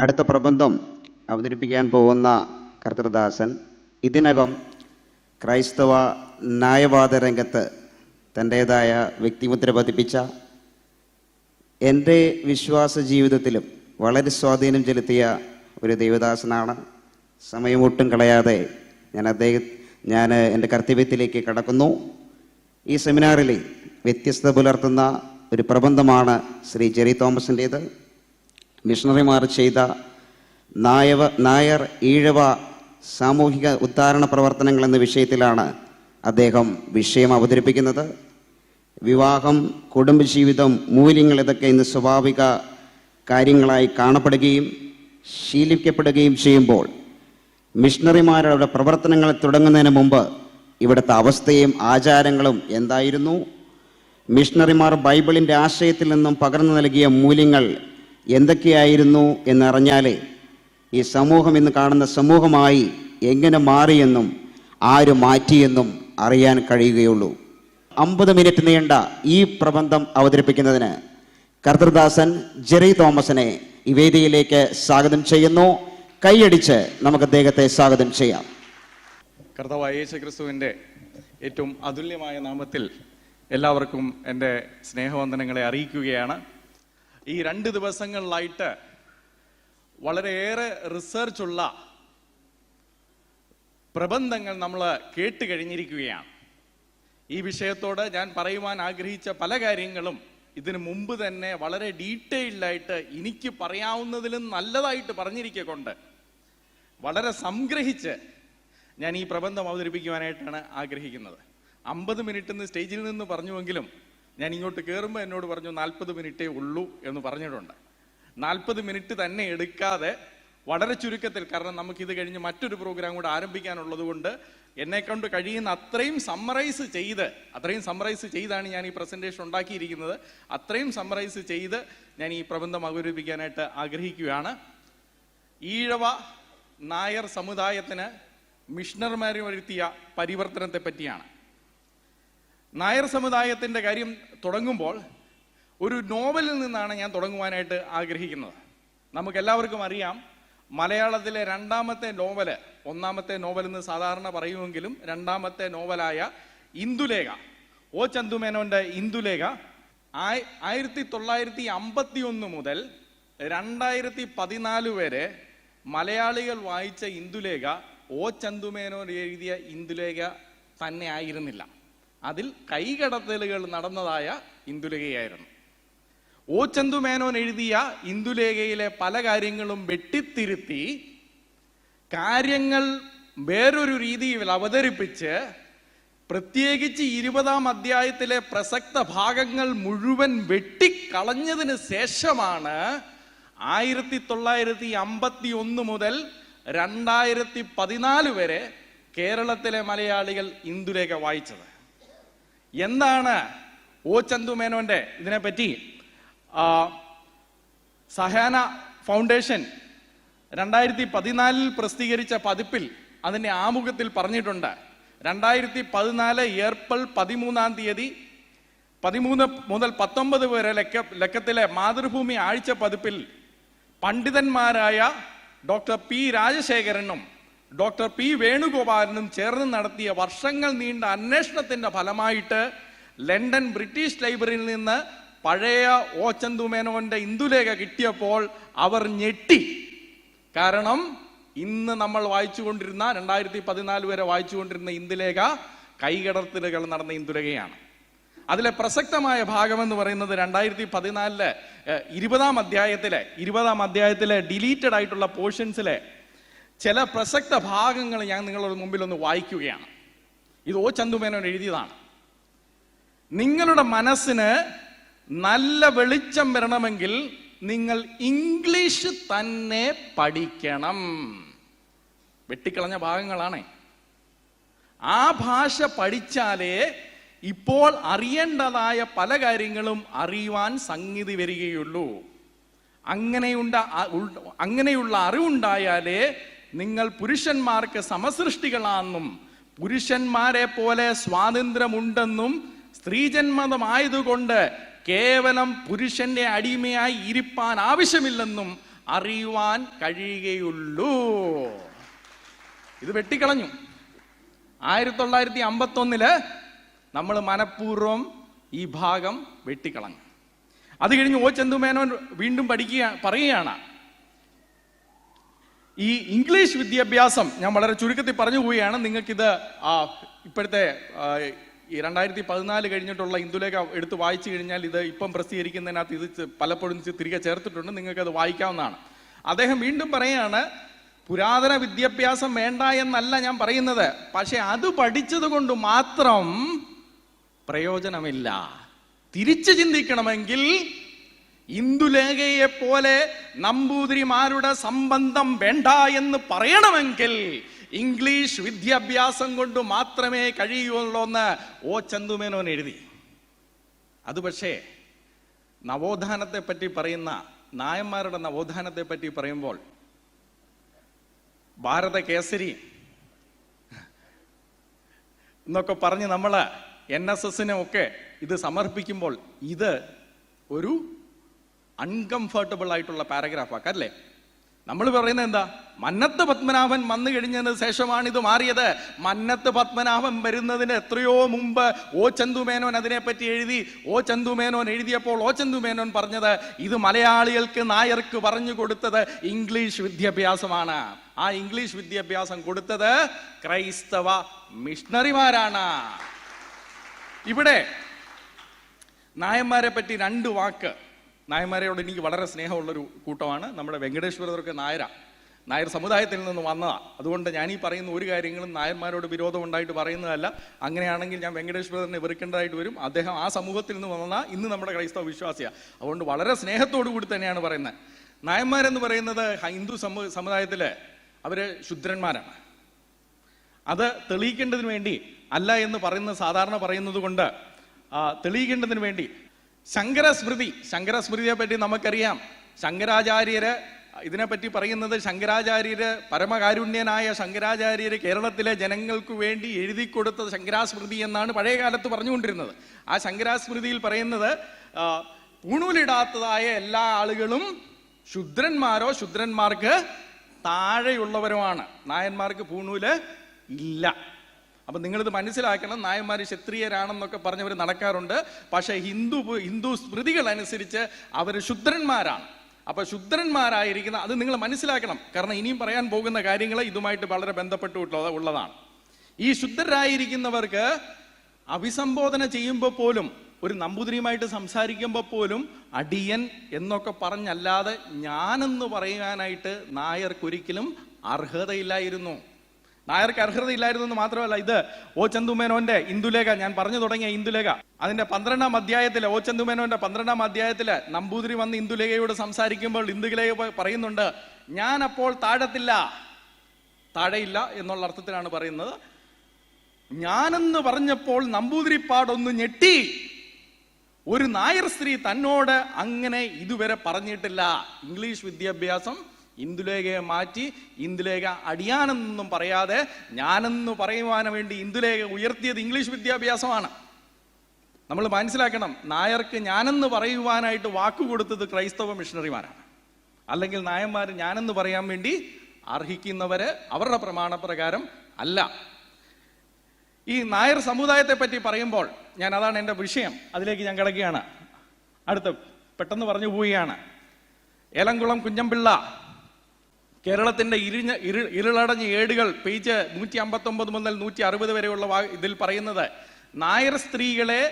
അടുത്ത പ്രബന്ധം അവതരിപ്പിക്കാൻ പോകുന്ന കർത്തൃദാസൻ ഇതിനകം ക്രൈസ്തവ ന്യായവാദ രംഗത്ത് തൻ്റേതായ വ്യക്തിമുദ്ര പതിപ്പിച്ച, എൻ്റെ വിശ്വാസ ജീവിതത്തിലും വളരെ സ്വാധീനം ചെലുത്തിയ ഒരു ദൈവദാസനാണ്. സമയമൊട്ടും കളയാതെ ഞാൻ എൻ്റെ കർത്തവ്യത്തിലേക്ക് കടക്കുന്നു. ഈ സെമിനാറിൽ വ്യത്യസ്തത പുലർത്തുന്ന ഒരു പ്രബന്ധമാണ് ശ്രീ ജെറി തോമസിൻ്റേത്. മിഷണറിമാർ ചെയ്ത നായർ ഈഴവ സാമൂഹിക ഉദ്ധാരണ പ്രവർത്തനങ്ങൾ എന്ന വിഷയത്തിലാണ് അദ്ദേഹം വിഷയം അവതരിപ്പിക്കുന്നത്. വിവാഹം, കുടുംബജീവിതം, മൂല്യങ്ങൾ ഇതൊക്കെ ഇന്ന് സ്വാഭാവിക കാര്യങ്ങളായി കാണപ്പെടുകയും ശീലിക്കപ്പെടുകയും ചെയ്യുമ്പോൾ മിഷണറിമാരുടെ പ്രവർത്തനങ്ങൾ തുടങ്ങുന്നതിന് മുമ്പ് ഇവിടുത്തെ അവസ്ഥയും ആചാരങ്ങളും എന്തായിരുന്നു? മിഷണറിമാർ ബൈബിളിൻ്റെ ആശയത്തിൽ നിന്നും പകർന്നു നൽകിയ മൂല്യങ്ങൾ എന്തൊക്കെയായിരുന്നു എന്നറിഞ്ഞാലേ ഈ സമൂഹം ഇന്ന് കാണുന്ന സമൂഹമായി എങ്ങനെ മാറിയെന്നും ആര് മാറ്റിയെന്നും അറിയാൻ കഴിയുകയുള്ളൂ. 50 മിനിറ്റ് നീണ്ട ഈ പ്രബന്ധം അവതരിപ്പിക്കുന്നതിന് കർത്തൃദാസൻ ജെറി തോമസിനെ ഈ വേദിയിലേക്ക് സ്വാഗതം ചെയ്യുന്നു. കൈയടിച്ച് നമുക്ക് അദ്ദേഹത്തെ സ്വാഗതം ചെയ്യാം. കർത്താവായ യേശു ക്രിസ്തുവിൻ്റെ ഏറ്റവും അതുല്യമായ നാമത്തിൽ എല്ലാവർക്കും എൻ്റെ സ്നേഹവന്ദനങ്ങളെ അറിയിക്കുകയാണ്. ഈ 2 ദിവസങ്ങളിലായിട്ട് വളരെയേറെ റിസർച്ചുള്ള പ്രബന്ധങ്ങൾ നമ്മൾ കേട്ട് കഴിഞ്ഞിരിക്കുകയാണ്. ഈ വിഷയത്തോട് ഞാൻ പറയുവാൻ ആഗ്രഹിച്ച പല കാര്യങ്ങളും ഇതിനു മുമ്പ് തന്നെ വളരെ ഡീറ്റെയിൽഡായിട്ട് എനിക്ക് പറയാവുന്നതിലും നല്ലതായിട്ട് പറഞ്ഞിരിക്കൊണ്ട് വളരെ സംഗ്രഹിച്ച് ഞാൻ ഈ പ്രബന്ധം അവതരിപ്പിക്കുവാനായിട്ടാണ് ആഗ്രഹിക്കുന്നത്. 50 മിനിറ്റ് സ്റ്റേജിൽ നിന്ന് പറഞ്ഞുവെങ്കിലും ഞാൻ ഇങ്ങോട്ട് കയറുമ്പോൾ എന്നോട് പറഞ്ഞു 40 മിനിറ്റേ ഉള്ളൂ എന്ന് പറഞ്ഞിട്ടുണ്ട്. 40 മിനിറ്റ് തന്നെ എടുക്കാതെ വളരെ ചുരുക്കത്തിൽ, കാരണം നമുക്കിത് കഴിഞ്ഞ് മറ്റൊരു പ്രോഗ്രാം കൂടെ ആരംഭിക്കാനുള്ളത് കൊണ്ട് എന്നെ കൊണ്ട് കഴിയുന്ന അത്രയും സമ്മറൈസ് ചെയ്താണ് ഞാൻ ഈ പ്രസന്റേഷൻ ഉണ്ടാക്കിയിരിക്കുന്നത്. അത്രയും സമ്മറൈസ് ചെയ്ത് ഞാൻ ഈ പ്രബന്ധം അവതരിപ്പിക്കാനായിട്ട് ആഗ്രഹിക്കുകയാണ്. ഈഴവ നായർ സമുദായത്തിന് മിഷണറിമാർ വരുത്തിയ പരിവർത്തനത്തെ പറ്റിയാണ്. നായർ സമുദായത്തിൻ്റെ കാര്യം തുടങ്ങുമ്പോൾ ഒരു നോവലിൽ നിന്നാണ് ഞാൻ തുടങ്ങുവാനായിട്ട് ആഗ്രഹിക്കുന്നത്. നമുക്കെല്ലാവർക്കും അറിയാം, മലയാളത്തിലെ 2ാമത്തെ നോവല്, 1ാമത്തെ നോവൽ എന്ന് സാധാരണ പറയുമെങ്കിലും 2ാമത്തെ നോവലായ ഇന്ദുലേഖ, ഒ ചന്തുമേനോന്റെ ഇന്ദുലേഖ 1951 മുതൽ 2014 വരെ മലയാളികൾ വായിച്ച ഇന്ദുലേഖ ഒ ചന്തുമേനോൻ എഴുതിയ ഇന്ദുലേഖ തന്നെ ആയിരുന്നില്ല. അതിൽ കൈകടത്തലുകൾ നടന്നതായ ഇന്ദുലേഖയായിരുന്നു. ഒ ചന്തുമേനോൻ എഴുതിയ ഇന്ദുലേഖയിലെ പല കാര്യങ്ങളും വെട്ടിത്തിരുത്തി കാര്യങ്ങൾ വേറൊരു രീതിയിൽ അവതരിപ്പിച്ച്, പ്രത്യേകിച്ച് 20ാം അധ്യായത്തിലെ പ്രസക്ത ഭാഗങ്ങൾ മുഴുവൻ വെട്ടിക്കളഞ്ഞതിന് ശേഷമാണ് 1951 മുതൽ 2014 വരെ കേരളത്തിലെ മലയാളികൾ ഇന്ദുലേഖ വായിച്ചത്. എന്താണ് ഒ ചന്തുമേനോന്റെ ഇതിനെപ്പറ്റി സഹാന ഫൗണ്ടേഷൻ 2014 പ്രസിദ്ധീകരിച്ച പതിപ്പിൽ അതിൻ്റെ ആമുഖത്തിൽ പറഞ്ഞിട്ടുണ്ട്. 2014 ഏപ്രിൽ 13 മുതൽ 19 വരെ ലക്കത്തിലെ മാതൃഭൂമി ആഴ്ച പതിപ്പിൽ പണ്ഡിതന്മാരായ ഡോക്ടർ പി രാജശേഖരനും ഡോക്ടർ പി വേണുഗോപാലനും ചേർന്ന് നടത്തിയ വർഷങ്ങൾ നീണ്ട അന്വേഷണത്തിന്റെ ഫലമായിട്ട് ലണ്ടൻ ബ്രിട്ടീഷ് ലൈബ്രറിയിൽ നിന്ന് പഴയ ഒ ചന്തുമേനോന്റെ ഇന്ദുലേഖ കിട്ടിയപ്പോൾ അവർ ഞെട്ടി. കാരണം ഇന്ന് നമ്മൾ വായിച്ചുകൊണ്ടിരുന്ന 2014 വരെ വായിച്ചുകൊണ്ടിരുന്ന ഇന്ദുലേഖ കൈകടത്തലുകൾ നടന്ന ഇന്ദുലേഖയാണ്. അതിലെ പ്രസക്തമായ ഭാഗമെന്ന് പറയുന്നത് 2014 20ാം അധ്യായത്തിലെ ഡിലീറ്റഡ് ആയിട്ടുള്ള പോർഷൻസിലെ ചില പ്രസക്ത ഭാഗങ്ങൾ ഞാൻ നിങ്ങളുടെ മുമ്പിൽ ഒന്ന് വായിക്കുകയാണ്. ഇത് ഒ ചന്തുമേനോൻ എഴുതിയതാണ്. നിങ്ങളുടെ മനസ്സിന് നല്ല വെളിച്ചം വരണമെങ്കിൽ നിങ്ങൾ ഇംഗ്ലീഷ് തന്നെ പഠിക്കണം. വെട്ടിക്കളഞ്ഞ ഭാഗങ്ങളാണ്. ആ ഭാഷ പഠിച്ചാലേ ഇപ്പോൾ അറിയേണ്ടതായ പല കാര്യങ്ങളും അറിയുവാൻ സംഗതി വരികയുള്ളൂ. അങ്ങനെയുള്ള അറിവുണ്ടായാലേ നിങ്ങൾ പുരുഷന്മാർക്ക് സമസൃഷ്ടികളാണെന്നും പുരുഷന്മാരെ പോലെ സ്വാതന്ത്ര്യമുണ്ടെന്നും സ്ത്രീജന്മതമായതുകൊണ്ട് കേവലം പുരുഷന്റെ അടിമയായി ഇരിപ്പാൻ ആവശ്യമില്ലെന്നും അറിയുവാൻ കഴിയുകയുള്ളൂ. ഇത് വെട്ടിക്കളഞ്ഞു. 1951 നമ്മൾ മനഃപൂർവ്വം ഈ ഭാഗം വെട്ടിക്കളഞ്ഞു. അത് കഴിഞ്ഞ് ഒ ചന്തുമേനോൻ വീണ്ടും പറയുകയാണ്, ഈ ഇംഗ്ലീഷ് വിദ്യാഭ്യാസം, ഞാൻ വളരെ ചുരുക്കത്തിൽ പറഞ്ഞു പോവുകയാണ്, നിങ്ങൾക്കിത് ഇപ്പോഴത്തെ ഈ 2014 കഴിഞ്ഞിട്ടുള്ള ഇന്ദുലേഖ എടുത്ത് വായിച്ചു കഴിഞ്ഞാൽ ഇത് ഇപ്പം പ്രസിദ്ധീകരിക്കുന്നതിനകത്ത് ഇത് പലപ്പോഴും തിരികെ ചേർത്തിട്ടുണ്ട്, നിങ്ങൾക്കത് വായിക്കാവുന്നതാണ്. അദ്ദേഹം വീണ്ടും പറയുകയാണ്, പുരാതന വിദ്യാഭ്യാസം വേണ്ട എന്നല്ല ഞാൻ പറയുന്നത്, പക്ഷെ അത് പഠിച്ചത് കൊണ്ട് മാത്രം പ്രയോജനമില്ല. തിരിച്ചു ചിന്തിക്കണമെങ്കിൽ ഇന്ദുലേഖയെ പോലെ നമ്പൂതിരിമാരുടെ സംബന്ധം വേണ്ട എന്ന് പറയണമെങ്കിൽ ഇംഗ്ലീഷ് വിദ്യാഭ്യാസം കൊണ്ട് മാത്രമേ കഴിയുള്ളൂ എന്ന് ഒ ചന്തുമേനോൻ എഴുതി. അത് പക്ഷേ നവോത്ഥാനത്തെ പറ്റി പറയുന്ന, നായന്മാരുടെ നവോത്ഥാനത്തെ പറ്റി പറയുമ്പോൾ ഭാരത കേസരി എന്നൊക്കെ പറഞ്ഞ് നമ്മൾ NSSനെ ഒക്കെ ഇത് സമർപ്പിക്കുമ്പോൾ ഇത് ഒരു അൺകംഫർട്ടബിൾ ആയിട്ടുള്ള പാരഗ്രാഫാക്കാം അല്ലേ? നമ്മൾ പറയുന്നത് എന്താ? മന്നത്ത് പത്മനാഭൻ വന്നു കഴിഞ്ഞതിന് ശേഷമാണ് ഇത് മാറിയത്. മന്നത്ത് പത്മനാഭൻ വരുന്നതിന് എത്രയോ മുമ്പ് ഒ ചന്തുമേനോൻ അതിനെപ്പറ്റി എഴുതി. ഒ ചന്തുമേനോൻ എഴുതിയപ്പോൾ ഒ ചന്തുമേനോൻ പറഞ്ഞത് ഇത് മലയാളികൾക്ക്, നായർക്ക് പറഞ്ഞു കൊടുത്തത് ഇംഗ്ലീഷ് വിദ്യാഭ്യാസമാണ്. ആ ഇംഗ്ലീഷ് വിദ്യാഭ്യാസം കൊടുത്തത് ക്രൈസ്തവ മിഷണറിമാരാണ്. ഇവിടെ നായന്മാരെ പറ്റി 2 വാക്ക്. നായന്മാരെയോട് എനിക്ക് വളരെ സ്നേഹമുള്ളൊരു കൂട്ടമാണ്. നമ്മുടെ വെങ്കടേശ്വരർക്ക് നായർ സമുദായത്തിൽ നിന്ന് വന്നതാണ്. അതുകൊണ്ട് ഞാൻ ഈ പറയുന്ന ഒരു കാര്യങ്ങളും നായന്മാരോട് വിരോധം ഉണ്ടായിട്ട് പറയുന്നതല്ല. അങ്ങനെയാണെങ്കിൽ ഞാൻ വെങ്കടേശ്വരനെ വെറുക്കേണ്ടതായിട്ട് വരും. അദ്ദേഹം ആ സമൂഹത്തിൽ നിന്ന് വന്ന ഇന്ന് നമ്മുടെ ക്രൈസ്തവ വിശ്വാസിയാണ്. അതുകൊണ്ട് വളരെ സ്നേഹത്തോടു കൂടി തന്നെയാണ് പറയുന്നത്. നായന്മാരെന്ന് പറയുന്നത് ഹിന്ദു സമുദായത്തിൽ അവർ ശുദ്രന്മാരാണ്. അത് തെളിയിക്കേണ്ടതിന് വേണ്ടി അല്ല എന്ന് പറയുന്നത് സാധാരണ പറയുന്നത് കൊണ്ട് തെളിയിക്കേണ്ടതിന് വേണ്ടി ശങ്കരസ്മൃതിയെ പറ്റി നമുക്കറിയാം. ശങ്കരാചാര്യര് ഇതിനെപ്പറ്റി പറയുന്നത്, ശങ്കരാചാര്യര് പരമകാരുണ്യനായ ശങ്കരാചാര്യര് കേരളത്തിലെ ജനങ്ങൾക്ക് വേണ്ടി എഴുതി കൊടുത്ത ശങ്കരാസ്മൃതി എന്നാണ് പഴയ കാലത്ത് പറഞ്ഞുകൊണ്ടിരുന്നത്. ആ ശങ്കരാസ്മൃതിയിൽ പറയുന്നത് പൂണൂലിടാത്തതായ എല്ലാ ആളുകളും ശുദ്രന്മാരോ ശുദ്രന്മാർക്ക് താഴെയുള്ളവരുമാണ്. നായന്മാർക്ക് പൂണൂല് ഇല്ല. അപ്പൊ നിങ്ങളിത് മനസ്സിലാക്കണം. നായന്മാർ ക്ഷത്രിയരാണെന്നൊക്കെ പറഞ്ഞവർ നടക്കാറുണ്ട്. പക്ഷെ ഹിന്ദു സ്മൃതികൾ അനുസരിച്ച് അവർ ശുദ്രന്മാരാണ്. അപ്പൊ ശുദ്രന്മാരായിരിക്കുന്ന അത് നിങ്ങൾ മനസ്സിലാക്കണം. കാരണം ഇനിയും പറയാൻ പോകുന്ന കാര്യങ്ങൾ ഇതുമായിട്ട് വളരെ ബന്ധപ്പെട്ടുള്ളതാണ്. ഈ ശുദ്ധരായിരിക്കുന്നവർക്ക് അഭിസംബോധന ചെയ്യുമ്പോൾ പോലും, ഒരു നമ്പൂതിരിയുമായിട്ട് സംസാരിക്കുമ്പോൾ പോലും അടിയൻ എന്നൊക്കെ പറഞ്ഞല്ലാതെ ഞാനെന്ന് പറയാനായിട്ട് നായർക്കൊരിക്കലും അർഹതയില്ലായിരുന്നു. നായർക്ക് അർഹതയില്ലായിരുന്നു എന്ന് മാത്രമല്ല, ഇത് ഒ ചന്തുമേനോന്റെ ഇന്ദുലേഖ, ഞാൻ പറഞ്ഞു തുടങ്ങിയ ഇന്ദുലേഖ, അതിന്റെ 12ാം അധ്യായത്തില്, ഒ ചന്തുമേനോന്റെ 12ാം അധ്യായത്തില് നമ്പൂതിരി വന്ന് ഇന്ദുലേഖയോട് സംസാരിക്കുമ്പോൾ ഇന്ദുലേഖ പറയുന്നുണ്ട്, ഞാൻ അപ്പോൾ താഴെയില്ല എന്നുള്ള അർത്ഥത്തിലാണ് പറയുന്നത്. ഞാനെന്ന് പറഞ്ഞപ്പോൾ നമ്പൂതിരിപ്പാടൊന്ന് ഞെട്ടി. ഒരു നായർ സ്ത്രീ തന്നോട് അങ്ങനെ ഇതുവരെ പറഞ്ഞിട്ടില്ല. ഇംഗ്ലീഷ് വിദ്യാഭ്യാസം ഇന്ദുലേഖയെ മാറ്റി ഇന്ദുലേഖ അടിയാനെന്നൊന്നും പറയാതെ ഞാനെന്ന് പറയുവാൻ വേണ്ടി ഇന്ദുലേഖ ഉയർത്തിയത് ഇംഗ്ലീഷ് വിദ്യാഭ്യാസമാണ്. നമ്മൾ മനസ്സിലാക്കണം, നായർക്ക് ഞാനെന്ന് പറയുവാനായിട്ട് വാക്കുകൊടുത്തത് ക്രൈസ്തവ മിഷണറിമാരാണ്. അല്ലെങ്കിൽ നായന്മാർ ഞാനെന്ന് പറയാൻ വേണ്ടി അർഹിക്കുന്നവര് അവരുടെ പ്രമാണപ്രകാരം അല്ല. ഈ നായർ സമുദായത്തെ പറ്റി പറയുമ്പോൾ അതാണ് എൻ്റെ വിഷയം, അതിലേക്ക് ഞാൻ കിടക്കുകയാണ്. അടുത്ത പെട്ടെന്ന് പറഞ്ഞു പോവുകയാണ്. ഏലംകുളം കുഞ്ഞമ്പിള്ള കേരളത്തിന്റെ ഇരുളടഞ്ഞ ഏടുകൾ പേജ് 159 മുതൽ 160 വരെയുള്ള ഇതിൽ പറയുന്നത്, നായർ സ്ത്രീകളെ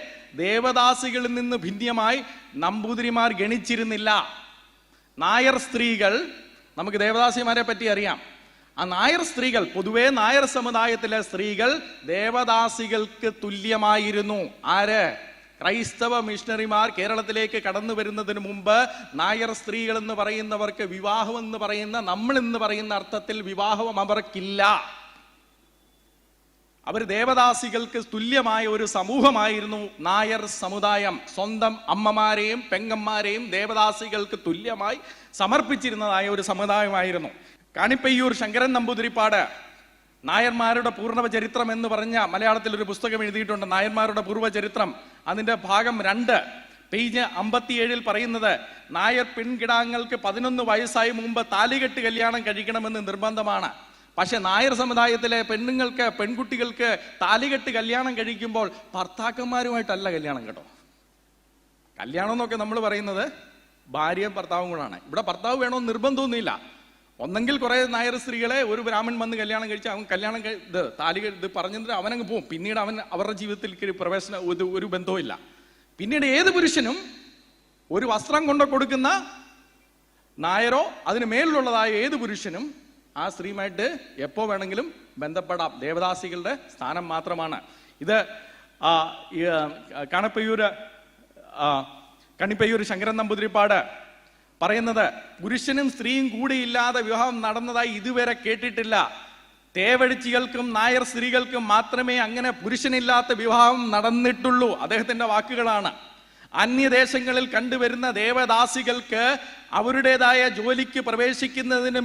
ദേവദാസികളിൽ നിന്ന് ഭിന്നമായി നമ്പൂതിരിമാർ ഗണിച്ചിരുന്നില്ല. നായർ സ്ത്രീകൾ, നമുക്ക് ദേവദാസിമാരെ പറ്റി അറിയാം. ആ നായർ സ്ത്രീകൾ, പൊതുവെ നായർ സമുദായത്തിലെ സ്ത്രീകൾ ദേവദാസികൾക്ക് തുല്യമായിരുന്നു. ആര്? ക്രൈസ്തവ മിഷണറിമാർ കേരളത്തിലേക്ക് കടന്നു വരുന്നതിന് മുമ്പ് നായർ സ്ത്രീകൾ എന്ന് പറയുന്നവർക്ക് വിവാഹം എന്ന് പറയുന്ന, നമ്മൾ എന്ന് പറയുന്ന അർത്ഥത്തിൽ വിവാഹം അവർക്കില്ല. അവർ ദേവദാസികൾക്ക് തുല്യമായ ഒരു സമൂഹമായിരുന്നു നായർ സമുദായം. സ്വന്തം അമ്മമാരെയും പെങ്ങന്മാരെയും ദേവദാസികൾക്ക് തുല്യമായി സമർപ്പിച്ചിരുന്നതായ ഒരു സമുദായമായിരുന്നു. കാണിപ്പയ്യൂർ ശങ്കരൻ നമ്പൂതിരിപ്പാട് നായന്മാരുടെ പൂർണ്ണ ചരിത്രം എന്ന് പറഞ്ഞ മലയാളത്തിൽ ഒരു പുസ്തകം എഴുതിയിട്ടുണ്ട്. നായന്മാരുടെ പൂർവ്വചരിത്രം, അതിന്റെ ഭാഗം 2, പേജ് 57 പറയുന്നത് നായർ പെൺകിടാങ്ങൾക്ക് 11 വയസ്സായി മുമ്പ് താലികെട്ട് കല്യാണം കഴിക്കണമെന്ന് നിർബന്ധമാണ്. പക്ഷെ നായർ സമുദായത്തിലെ പെണ്ണുങ്ങൾക്ക്, പെൺകുട്ടികൾക്ക് താലികെട്ട് കല്യാണം കഴിക്കുമ്പോൾ ഭർത്താക്കന്മാരുമായിട്ടല്ല കല്യാണം കേട്ടോ. കല്യാണം എന്നൊക്കെ നമ്മൾ പറയുന്നത് ഭാര്യയും ഭർത്താവും കൂടാണ്. ഇവിടെ ഭർത്താവ് വേണമെന്ന് നിർബന്ധമൊന്നുമില്ല. ഒന്നെങ്കിൽ കുറെ നായർ സ്ത്രീകളെ ഒരു ബ്രാഹ്മൺ വന്ന് കല്യാണം കഴിച്ച് അവൻ കല്യാണം ഇത് പറഞ്ഞിട്ട് അവനങ്ങ് പോവും. പിന്നീട് അവരുടെ ജീവിതത്തിൽ പ്രവേശന ഒരു ബന്ധവും ഇല്ല. പിന്നീട് ഏത് പുരുഷനും ഒരു വസ്ത്രം കൊണ്ട് കൊടുക്കുന്ന നായരോ അതിന് മേലിലുള്ളതായ ഏത് പുരുഷനും ആ സ്ത്രീയുമായിട്ട് എപ്പോ വേണമെങ്കിലും ബന്ധപ്പെടാം. ദേവദാസികളുടെ സ്ഥാനം മാത്രമാണ് ഇത്. കണിപ്പയ്യൂർ ശങ്കരൻ നമ്പൂതിരിപ്പാട് പറയുന്നത് പുരുഷനും സ്ത്രീയും കൂടിയില്ലാതെ വിവാഹം നടന്നതായി ഇതുവരെ കേട്ടിട്ടില്ല. തേവഴിച്ചികൾക്കും നായർ സ്ത്രീകൾക്കും മാത്രമേ അങ്ങനെ പുരുഷനില്ലാത്ത വിവാഹം നടന്നിട്ടുള്ളൂ. അദ്ദേഹത്തിന്റെ വാക്കുകളാണ്. അന്യദേശങ്ങളിൽ കണ്ടുവരുന്ന ദേവദാസികൾക്ക് അവരുടേതായ ജോലിക്ക് പ്രവേശിക്കുന്നതിന്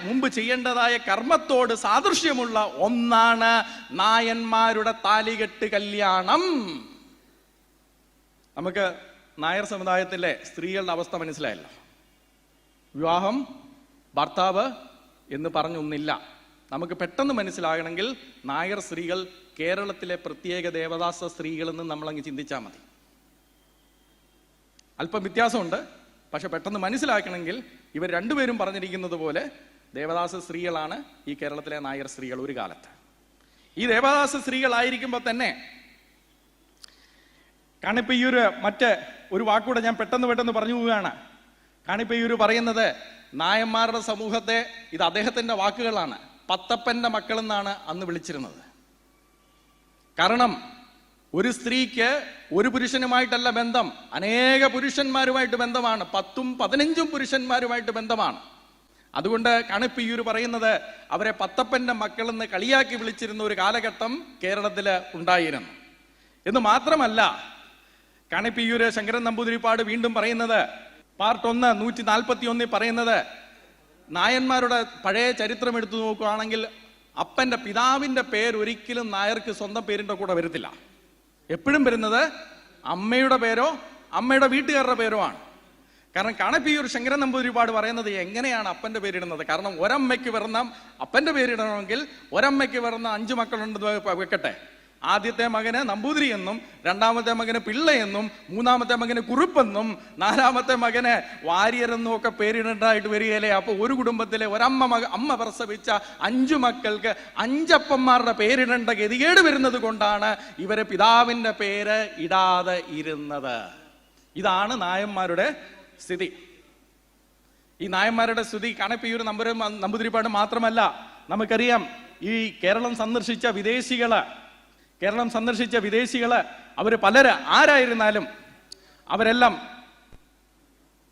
മുമ്പ് ചെയ്യേണ്ടതായ കർമ്മത്തോട് സാദൃശ്യമുള്ള ഒന്നാണ് നായന്മാരുടെ താലികെട്ട് കല്യാണം. നമുക്ക് നായർ സമുദായത്തിലെ സ്ത്രീകളുടെ അവസ്ഥ മനസ്സിലായല്ലോ. വിവാഹം ഭർത്താവ് എന്ന് പറഞ്ഞൊന്നില്ല. നമുക്ക് പെട്ടെന്ന് മനസ്സിലാകണമെങ്കിൽ നായർ സ്ത്രീകൾ കേരളത്തിലെ പ്രത്യേക ദേവദാസ സ്ത്രീകളെന്ന് നമ്മളങ്ങ് ചിന്തിച്ചാൽ മതി. അല്പം വ്യത്യാസമുണ്ട്, പക്ഷെ പെട്ടെന്ന് മനസ്സിലാക്കണമെങ്കിൽ ഇവർ രണ്ടുപേരും പറഞ്ഞിരിക്കുന്നത് പോലെ ദേവദാസ സ്ത്രീകളാണ് ഈ കേരളത്തിലെ നായർ സ്ത്രീകൾ ഒരു കാലത്ത്. ഈ ദേവദാസ സ്ത്രീകളായിരിക്കുമ്പോൾ തന്നെ കണിപ്പയ്യൂര് മറ്റ് ഒരു വാക്കുകൂടെ ഞാൻ പെട്ടെന്ന് പറഞ്ഞു പോവുകയാണ്. കണിപ്പയ്യൂര് പറയുന്നത് നായന്മാരുടെ സമൂഹത്തെ, ഇത് അദ്ദേഹത്തിന്റെ വാക്കുകളാണ്, പത്തപ്പന്റെ മക്കളെന്നാണ് അന്ന് വിളിച്ചിരുന്നത്. കാരണം ഒരു സ്ത്രീക്ക് ഒരു പുരുഷനുമായിട്ടല്ല ബന്ധം, അനേക പുരുഷന്മാരുമായിട്ട് ബന്ധമാണ്. 10ഉം 15ഉം പുരുഷന്മാരുമായിട്ട് ബന്ധമാണ്. അതുകൊണ്ട് കണിപ്പയ്യൂര് പറയുന്നത് അവരെ പത്തപ്പന്റെ മക്കളെന്ന് കളിയാക്കി വിളിച്ചിരുന്ന ഒരു കാലഘട്ടം കേരളത്തില് ഉണ്ടായിരുന്നു എന്ന് മാത്രമല്ല, കണിപ്പയ്യൂര് ശങ്കരൻ നമ്പൂതിരിപ്പാട് വീണ്ടും പറയുന്നത് പാർട്ട് 1 141 പറയുന്നത് നായന്മാരുടെ പഴയ ചരിത്രം എടുത്തു നോക്കുകയാണെങ്കിൽ അപ്പന്റെ പിതാവിന്റെ പേര് ഒരിക്കലും നായർക്ക് സ്വന്തം പേരിന്റെ കൂടെ വരത്തില്ല. എപ്പോഴും വരുന്നത് അമ്മയുടെ പേരോ അമ്മയുടെ വീട്ടുകാരുടെ പേരോ ആണ്. കാരണം കണിപ്പയ്യൂർ ശങ്കരൻ നമ്പൂതിരിപ്പാട് പറയുന്നത് എങ്ങനെയാണ് അപ്പന്റെ പേരിടുന്നത്. കാരണം ഒരമ്മയ്ക്ക് പിറന്ന അപ്പന്റെ പേരിടണമെങ്കിൽ ഒരമ്മയ്ക്ക് പിറന്ന 5 മക്കളുണ്ടെന്ന് വെക്കട്ടെ. ആദ്യത്തെ മകന് നമ്പൂതിരി എന്നും, രണ്ടാമത്തെ മകന് പിള്ളയെന്നും, മൂന്നാമത്തെ മകന് കുറുപ്പെന്നും, നാലാമത്തെ മകന് വാര്യരെന്നും ഒക്കെ പേരിടേണ്ടതായിട്ട് വരികയല്ലേ. അപ്പൊ ഒരു കുടുംബത്തിലെ അമ്മ പ്രസവിച്ച 5 മക്കൾക്ക് 5 അപ്പന്മാരുടെ പേരിടേണ്ട ഗതികേട് വരുന്നത് കൊണ്ടാണ് ഇവരെ പിതാവിന്റെ പേര് ഇടാതെ ഇരുന്നത്. ഇതാണ് നായന്മാരുടെ സ്ഥിതി. ഈ നായന്മാരുടെ സ്ഥിതി കണിപ്പയ്യൂർ നമ്പൂതിരിപ്പാട് മാത്രമല്ല, നമുക്കറിയാം ഈ കേരളം സന്ദർശിച്ച വിദേശികള് അവര് ആരായിരുന്നാലും അവരെല്ലാം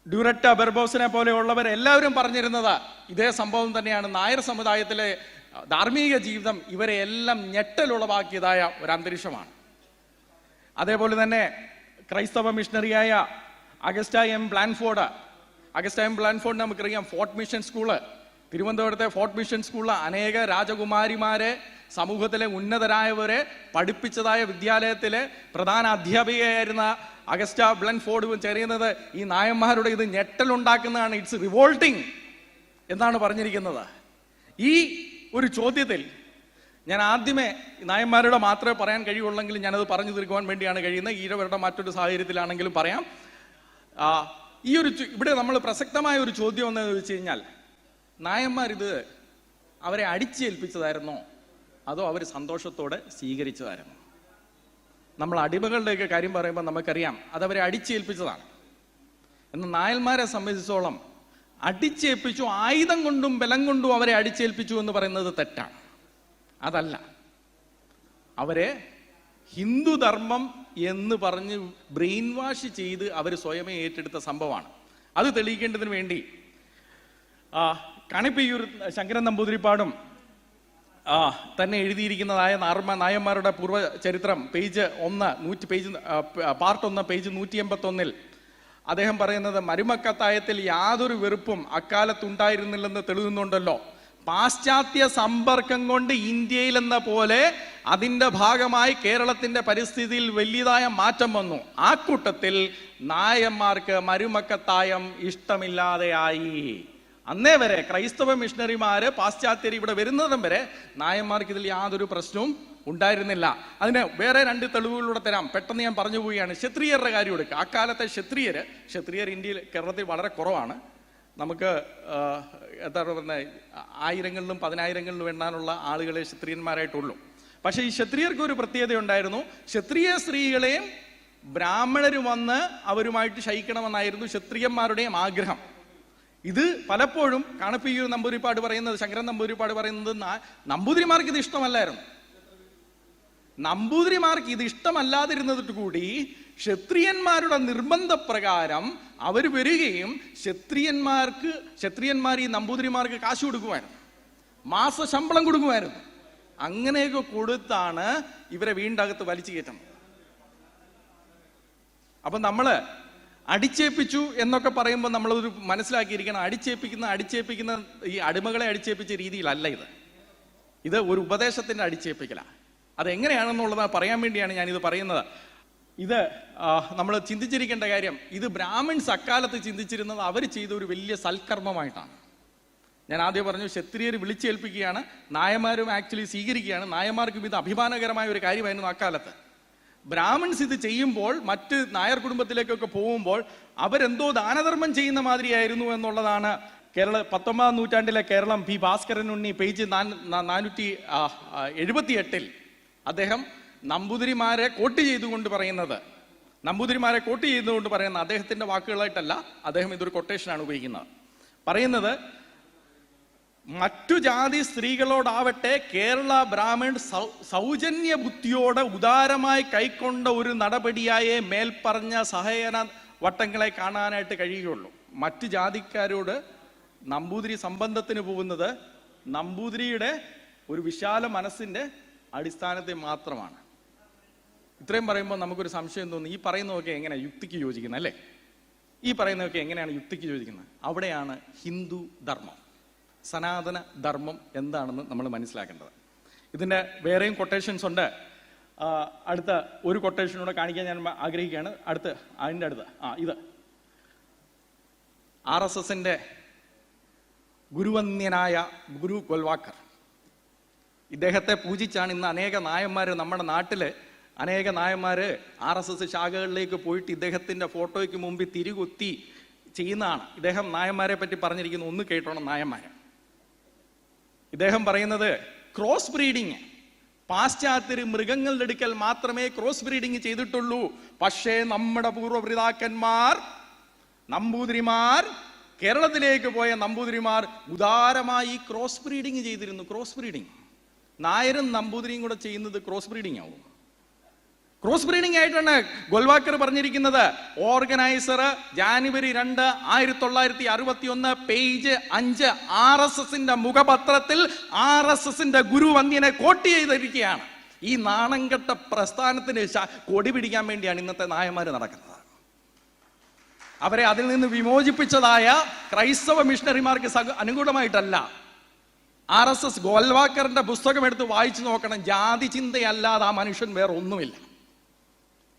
ഡ്യൂററ്റ ബെർബോസിനെ പോലെയുള്ളവരെല്ലാവരും പറഞ്ഞിരുന്നത് ഇതേ സംഭവം തന്നെയാണ്. നായർ സമുദായത്തിലെ ധാർമ്മിക ജീവിതം ഇവരെ എല്ലാം ഞെട്ടലുളവാക്കിയതായ ഒരു അന്തരീക്ഷമാണ്. അതേപോലെ തന്നെ ക്രൈസ്തവ മിഷണറിയായ അഗസ്റ്റ എം ബ്ലാൻഫോർഡ് നമുക്കറിയാം. ഫോർട്ട് മിഷൻ സ്കൂള്, തിരുവനന്തപുരത്തെ ഫോർട്ട് മിഷൻ സ്കൂളിൽ അനേക രാജകുമാരിമാരെ, സമൂഹത്തിലെ ഉന്നതരായവരെ പഠിപ്പിച്ചതായ വിദ്യാലയത്തിലെ പ്രധാന അധ്യാപികയായിരുന്ന അഗസ്റ്റ ബ്ലാൻഫോർഡ് ചെയ്യുന്നത് ഈ നായന്മാരുടെ ഇത് ഞെട്ടലുണ്ടാക്കുന്നതാണ്. ഇറ്റ്സ് റിവോൾട്ടിങ് എന്നാണ് പറഞ്ഞിരിക്കുന്നത്. ഈ ഒരു ചോദ്യത്തിൽ ഞാൻ ആദ്യമേ നായന്മാരുടെ മാത്രമേ പറയാൻ കഴിയുള്ളെങ്കിൽ ഞാനത് പറഞ്ഞു തീർക്കുവാൻ വേണ്ടിയാണ് കഴിയുന്നത്. ഈഴവരുടെ മറ്റൊരു സാഹചര്യത്തിലാണെങ്കിലും പറയാം. ഇവിടെ നമ്മൾ പ്രസക്തമായ ഒരു ചോദ്യം എന്ന് വെച്ച് കഴിഞ്ഞാൽ, നായന്മാരിത് അവരെ അടിച്ചേൽപ്പിച്ചതായിരുന്നോ അതോ അവർ സന്തോഷത്തോടെ സ്വീകരിച്ചതായിരുന്നു? നമ്മൾ അടിമകളുടെയൊക്കെ കാര്യം പറയുമ്പോൾ നമുക്കറിയാം അതവരെ അടിച്ചേൽപ്പിച്ചതാണ്. എന്നാൽ നായന്മാരെ സംബന്ധിച്ചോളം അടിച്ചേൽപ്പിച്ചു, ആയുധം കൊണ്ടും ബലം കൊണ്ടും അവരെ അടിച്ചേൽപ്പിച്ചു എന്ന് പറയുന്നത് തെറ്റാണ്. അതല്ല, അവരെ ഹിന്ദുധർമ്മം എന്ന് പറഞ്ഞ് ബ്രെയിൻ വാഷ് ചെയ്ത് അവർ സ്വയമേ ഏറ്റെടുത്ത സംഭവമാണ്. അത് തെളിയിക്കേണ്ടതിന് വേണ്ടി കണിപ്പയ്യൂർ ശങ്കരൻ നമ്പൂതിരിപ്പാടും തന്നെ എഴുതിയിരിക്കുന്നതായ നായന്മാരുടെ പൂർവ്വ ചരിത്രം പാർട്ട് 1 പേജ് 181 അദ്ദേഹം പറയുന്നത് മരുമക്കത്തായത്തിൽ യാതൊരു വെറുപ്പും അക്കാലത്തുണ്ടായിരുന്നില്ലെന്ന് തെളിയുന്നുണ്ടല്ലോ. പാശ്ചാത്യ സമ്പർക്കം കൊണ്ട് ഇന്ത്യയിൽ എന്ന പോലെ അതിൻ്റെ ഭാഗമായി കേരളത്തിന്റെ പരിസ്ഥിതിയിൽ വലിയതായ മാറ്റം വന്നു. ആ കൂട്ടത്തിൽ നായന്മാർക്ക് മരുമക്കത്തായം ഇഷ്ടമില്ലാതെയായി. അന്നേ വരെ ക്രൈസ്തവ മിഷണറിമാര് പാശ്ചാത്യർ ഇവിടെ വരുന്നതും വരെ നായന്മാർക്ക് ഇതിൽ യാതൊരു പ്രശ്നവും ഉണ്ടായിരുന്നില്ല. അതിന് വേറെ 2 തെളിവുകളിലൂടെ തരാം. പെട്ടെന്ന് ഞാൻ പറഞ്ഞു പോവുകയാണ്. ക്ഷത്രിയരുടെ കാര്യം എടുക്കുക. അക്കാലത്തെ ക്ഷത്രിയർ ഇന്ത്യയിൽ, കേരളത്തിൽ വളരെ കുറവാണ്. നമുക്ക് എന്താ പറയുക, 1000-ങ്ങളിലും 10,000-ങ്ങളിലും എണ്ണാനുള്ള ആളുകളെ ക്ഷത്രിയന്മാരായിട്ടുള്ളൂ. പക്ഷേ ഈ ക്ഷത്രിയർക്ക് ഒരു പ്രത്യേകത ഉണ്ടായിരുന്നു. ക്ഷത്രിയ സ്ത്രീകളെയും ബ്രാഹ്മണർ വന്ന് അവരുമായിട്ട് ശയിക്കണമെന്നായിരുന്നു ക്ഷത്രിയന്മാരുടെയും ആഗ്രഹം. ഇത് പലപ്പോഴും കാണപ്പിയൂർ നമ്പൂതിരിപ്പാട് പറയുന്നത്, ശങ്കരൻ നമ്പൂതിരിപ്പാട് പറയുന്നത്, നമ്പൂതിരിമാർക്ക് ഇത് ഇഷ്ടമല്ലായിരുന്നു. നമ്പൂതിരിമാർക്ക് ഇത് ഇഷ്ടമല്ലാതിരുന്നിട്ട് കൂടി ക്ഷത്രിയന്മാരുടെ നിർബന്ധപ്രകാരം അവർ വരികയും ക്ഷത്രിയന്മാർ ഈ നമ്പൂതിരിമാർക്ക് കാശ് കൊടുക്കുമായിരുന്നു, മാസ ശമ്പളം കൊടുക്കുമായിരുന്നു. അങ്ങനെയൊക്കെ കൊടുത്താണ് ഇവരെ വീണ്ടകത്ത് വലിച്ചു കയറ്റുന്നത്. അപ്പൊ നമ്മള് അടിച്ചേൽപ്പിച്ചു എന്നൊക്കെ പറയുമ്പോൾ നമ്മളൊരു മനസ്സിലാക്കിയിരിക്കണം, അടിച്ചേൽപ്പിക്കുന്ന ഈ അടിമകളെ അടിച്ചേൽപ്പിച്ച രീതിയിലല്ല ഇത് ഒരു ഉപദേശത്തിന്റെ അടിച്ചേൽപ്പിക്കലാണ്. അതെങ്ങനെയാണെന്നുള്ളത് പറയാൻ വേണ്ടിയാണ് ഞാനിത് പറയുന്നത്. ഇത് നമ്മൾ ചിന്തിച്ചിരിക്കേണ്ട കാര്യം, ഇത് ബ്രാഹ്മിൺസ് അക്കാലത്ത് ചിന്തിച്ചിരുന്നത് അവർ ചെയ്ത ഒരു വലിയ സൽക്കർമ്മമായിട്ടാണ്. ഞാൻ ആദ്യം പറഞ്ഞു, ക്ഷത്രിയർ വിളിച്ചേൽപ്പിക്കുകയാണ്, നായന്മാരും ആക്ച്വലി സ്വീകരിക്കുകയാണ്. നായന്മാർക്കും ഇത് അഭിമാനകരമായ ഒരു കാര്യമായിരുന്നു അക്കാലത്ത്. ബ്രാഹ്മിൺസ് ഇത് ചെയ്യുമ്പോൾ, മറ്റ് നായർ കുടുംബത്തിലേക്കൊക്കെ പോകുമ്പോൾ അവരെന്തോ ദാനധർമ്മം ചെയ്യുന്ന മാതിരിയായിരുന്നു എന്നുള്ളതാണ് 19-ാം നൂറ്റാണ്ടിലെ കേരളം പി ഭാസ്കരൻ ഉണ്ണി പേജ് 478 അദ്ദേഹം നമ്പൂതിരിമാരെ കോട്ട് ചെയ്തുകൊണ്ട് പറയുന്നത്, അദ്ദേഹത്തിന്റെ വാക്കുകളായിട്ടല്ല, അദ്ദേഹം ഇതൊരു കൊട്ടേഷനാണ് ഉപയോഗിക്കുന്നത്. പറയുന്നത്, മറ്റു ജാതി സ്ത്രീകളോടാവട്ടെ കേരള ബ്രാഹ്മൺ സൗജന്യ ബുദ്ധിയോടെ ഉദാരമായി കൈക്കൊണ്ട ഒരു നടപടിയായേ മേൽപ്പറഞ്ഞ സഹകരണ വട്ടങ്ങളെ കാണാനായിട്ട് കഴിയുകയുള്ളൂ. മറ്റു ജാതിക്കാരോട് നമ്പൂതിരി സംബന്ധത്തിന് പോകുന്നത് നമ്പൂതിരിയുടെ ഒരു വിശാല മനസ്സിന്റെ അടിസ്ഥാനത്തിൽ മാത്രമാണ്. ഇത്രയും പറയുമ്പോൾ നമുക്കൊരു സംശയം തോന്നി, ഈ പറയുന്നതൊക്കെ എങ്ങനെ യുക്തിക്ക് യോജിക്കുന്നത്, അല്ലേ? ഈ പറയുന്നതൊക്കെ എങ്ങനെയാണ് യുക്തിക്ക് യോജിക്കുന്നത്? അവിടെയാണ് ഹിന്ദു ധർമ്മം, സനാതന ധർമ്മം എന്താണെന്ന് നമ്മൾ മനസ്സിലാക്കേണ്ടത്. ഇതിൻ്റെ വേറെയും കൊട്ടേഷൻസ് ഉണ്ട്. അടുത്ത ഒരു കൊട്ടേഷനൂടെ കാണിക്കാൻ ഞാൻ ആഗ്രഹിക്കുകയാണ്. അതിൻ്റെ അടുത്ത് ഇത് RSSന്റെ ഗുരുവന്യനായ ഗുരു ഗോൽവാക്കർ, ഇദ്ദേഹത്തെ പൂജിച്ചാണ് ഇന്ന് അനേക നായന്മാര്, നമ്മുടെ നാട്ടില് അനേക നായന്മാര് RSS ശാഖകളിലേക്ക് പോയിട്ട് ഇദ്ദേഹത്തിന്റെ ഫോട്ടോയ്ക്ക് മുമ്പിൽ തിരികുത്തി ചെയ്യുന്നതാണ്. ഇദ്ദേഹം നായന്മാരെ പറ്റി പറഞ്ഞിരിക്കുന്നു, ഒന്ന് കേട്ടോണം നായന്മാരെ. ഇദ്ദേഹം പറയുന്നത്, ക്രോസ് ബ്രീഡിങ് പാശ്ചാത്യര് മൃഗങ്ങളുടെ അടുക്കൽ മാത്രമേ ക്രോസ് ബ്രീഡിങ് ചെയ്തിട്ടുള്ളൂ. പക്ഷേ നമ്മുടെ പൂർവ്വപിതാക്കന്മാർ നമ്പൂതിരിമാർ, കേരളത്തിലേക്ക് പോയ നമ്പൂതിരിമാർ ഉദാരമായി ക്രോസ് ബ്രീഡിങ് ചെയ്തിരുന്നു. ക്രോസ് ബ്രീഡിങ് നായരും നമ്പൂതിരിയും കൂടെ ചെയ്യുന്നത് ക്രോസ് ബ്രീഡിങ് ആവും. ക്രോസ് ബ്രീഡിംഗ് ആയിട്ടാണ് ഗോൽവാക്കർ പറഞ്ഞിരിക്കുന്നത്. ഓർഗനൈസർ ജാനുവരി 2, 1961 പേജ് 5 RSSന്റെ മുഖപത്രത്തിൽ RSSന്റെ ഗുരുവന്യനെ കോട്ട് ചെയ്തിരിക്കുകയാണ്. ഈ നാണംകെട്ട പ്രസ്ഥാനത്തിന് കൊടി പിടിക്കാൻ വേണ്ടിയാണ് ഇന്നത്തെ നായന്മാര് നടക്കുന്നത്. അവരെ അതിൽ നിന്ന് വിമോചിപ്പിച്ചതായ ക്രൈസ്തവ മിഷണറിമാർക്ക് അനുകൂലമായിട്ടല്ല. RSS ഗോൽവാക്കറിന്റെ പുസ്തകം എടുത്ത് വായിച്ചു നോക്കണം. ജാതി ചിന്തയല്ലാതെ ആ മനുഷ്യൻ വേറെ ഒന്നുമില്ല,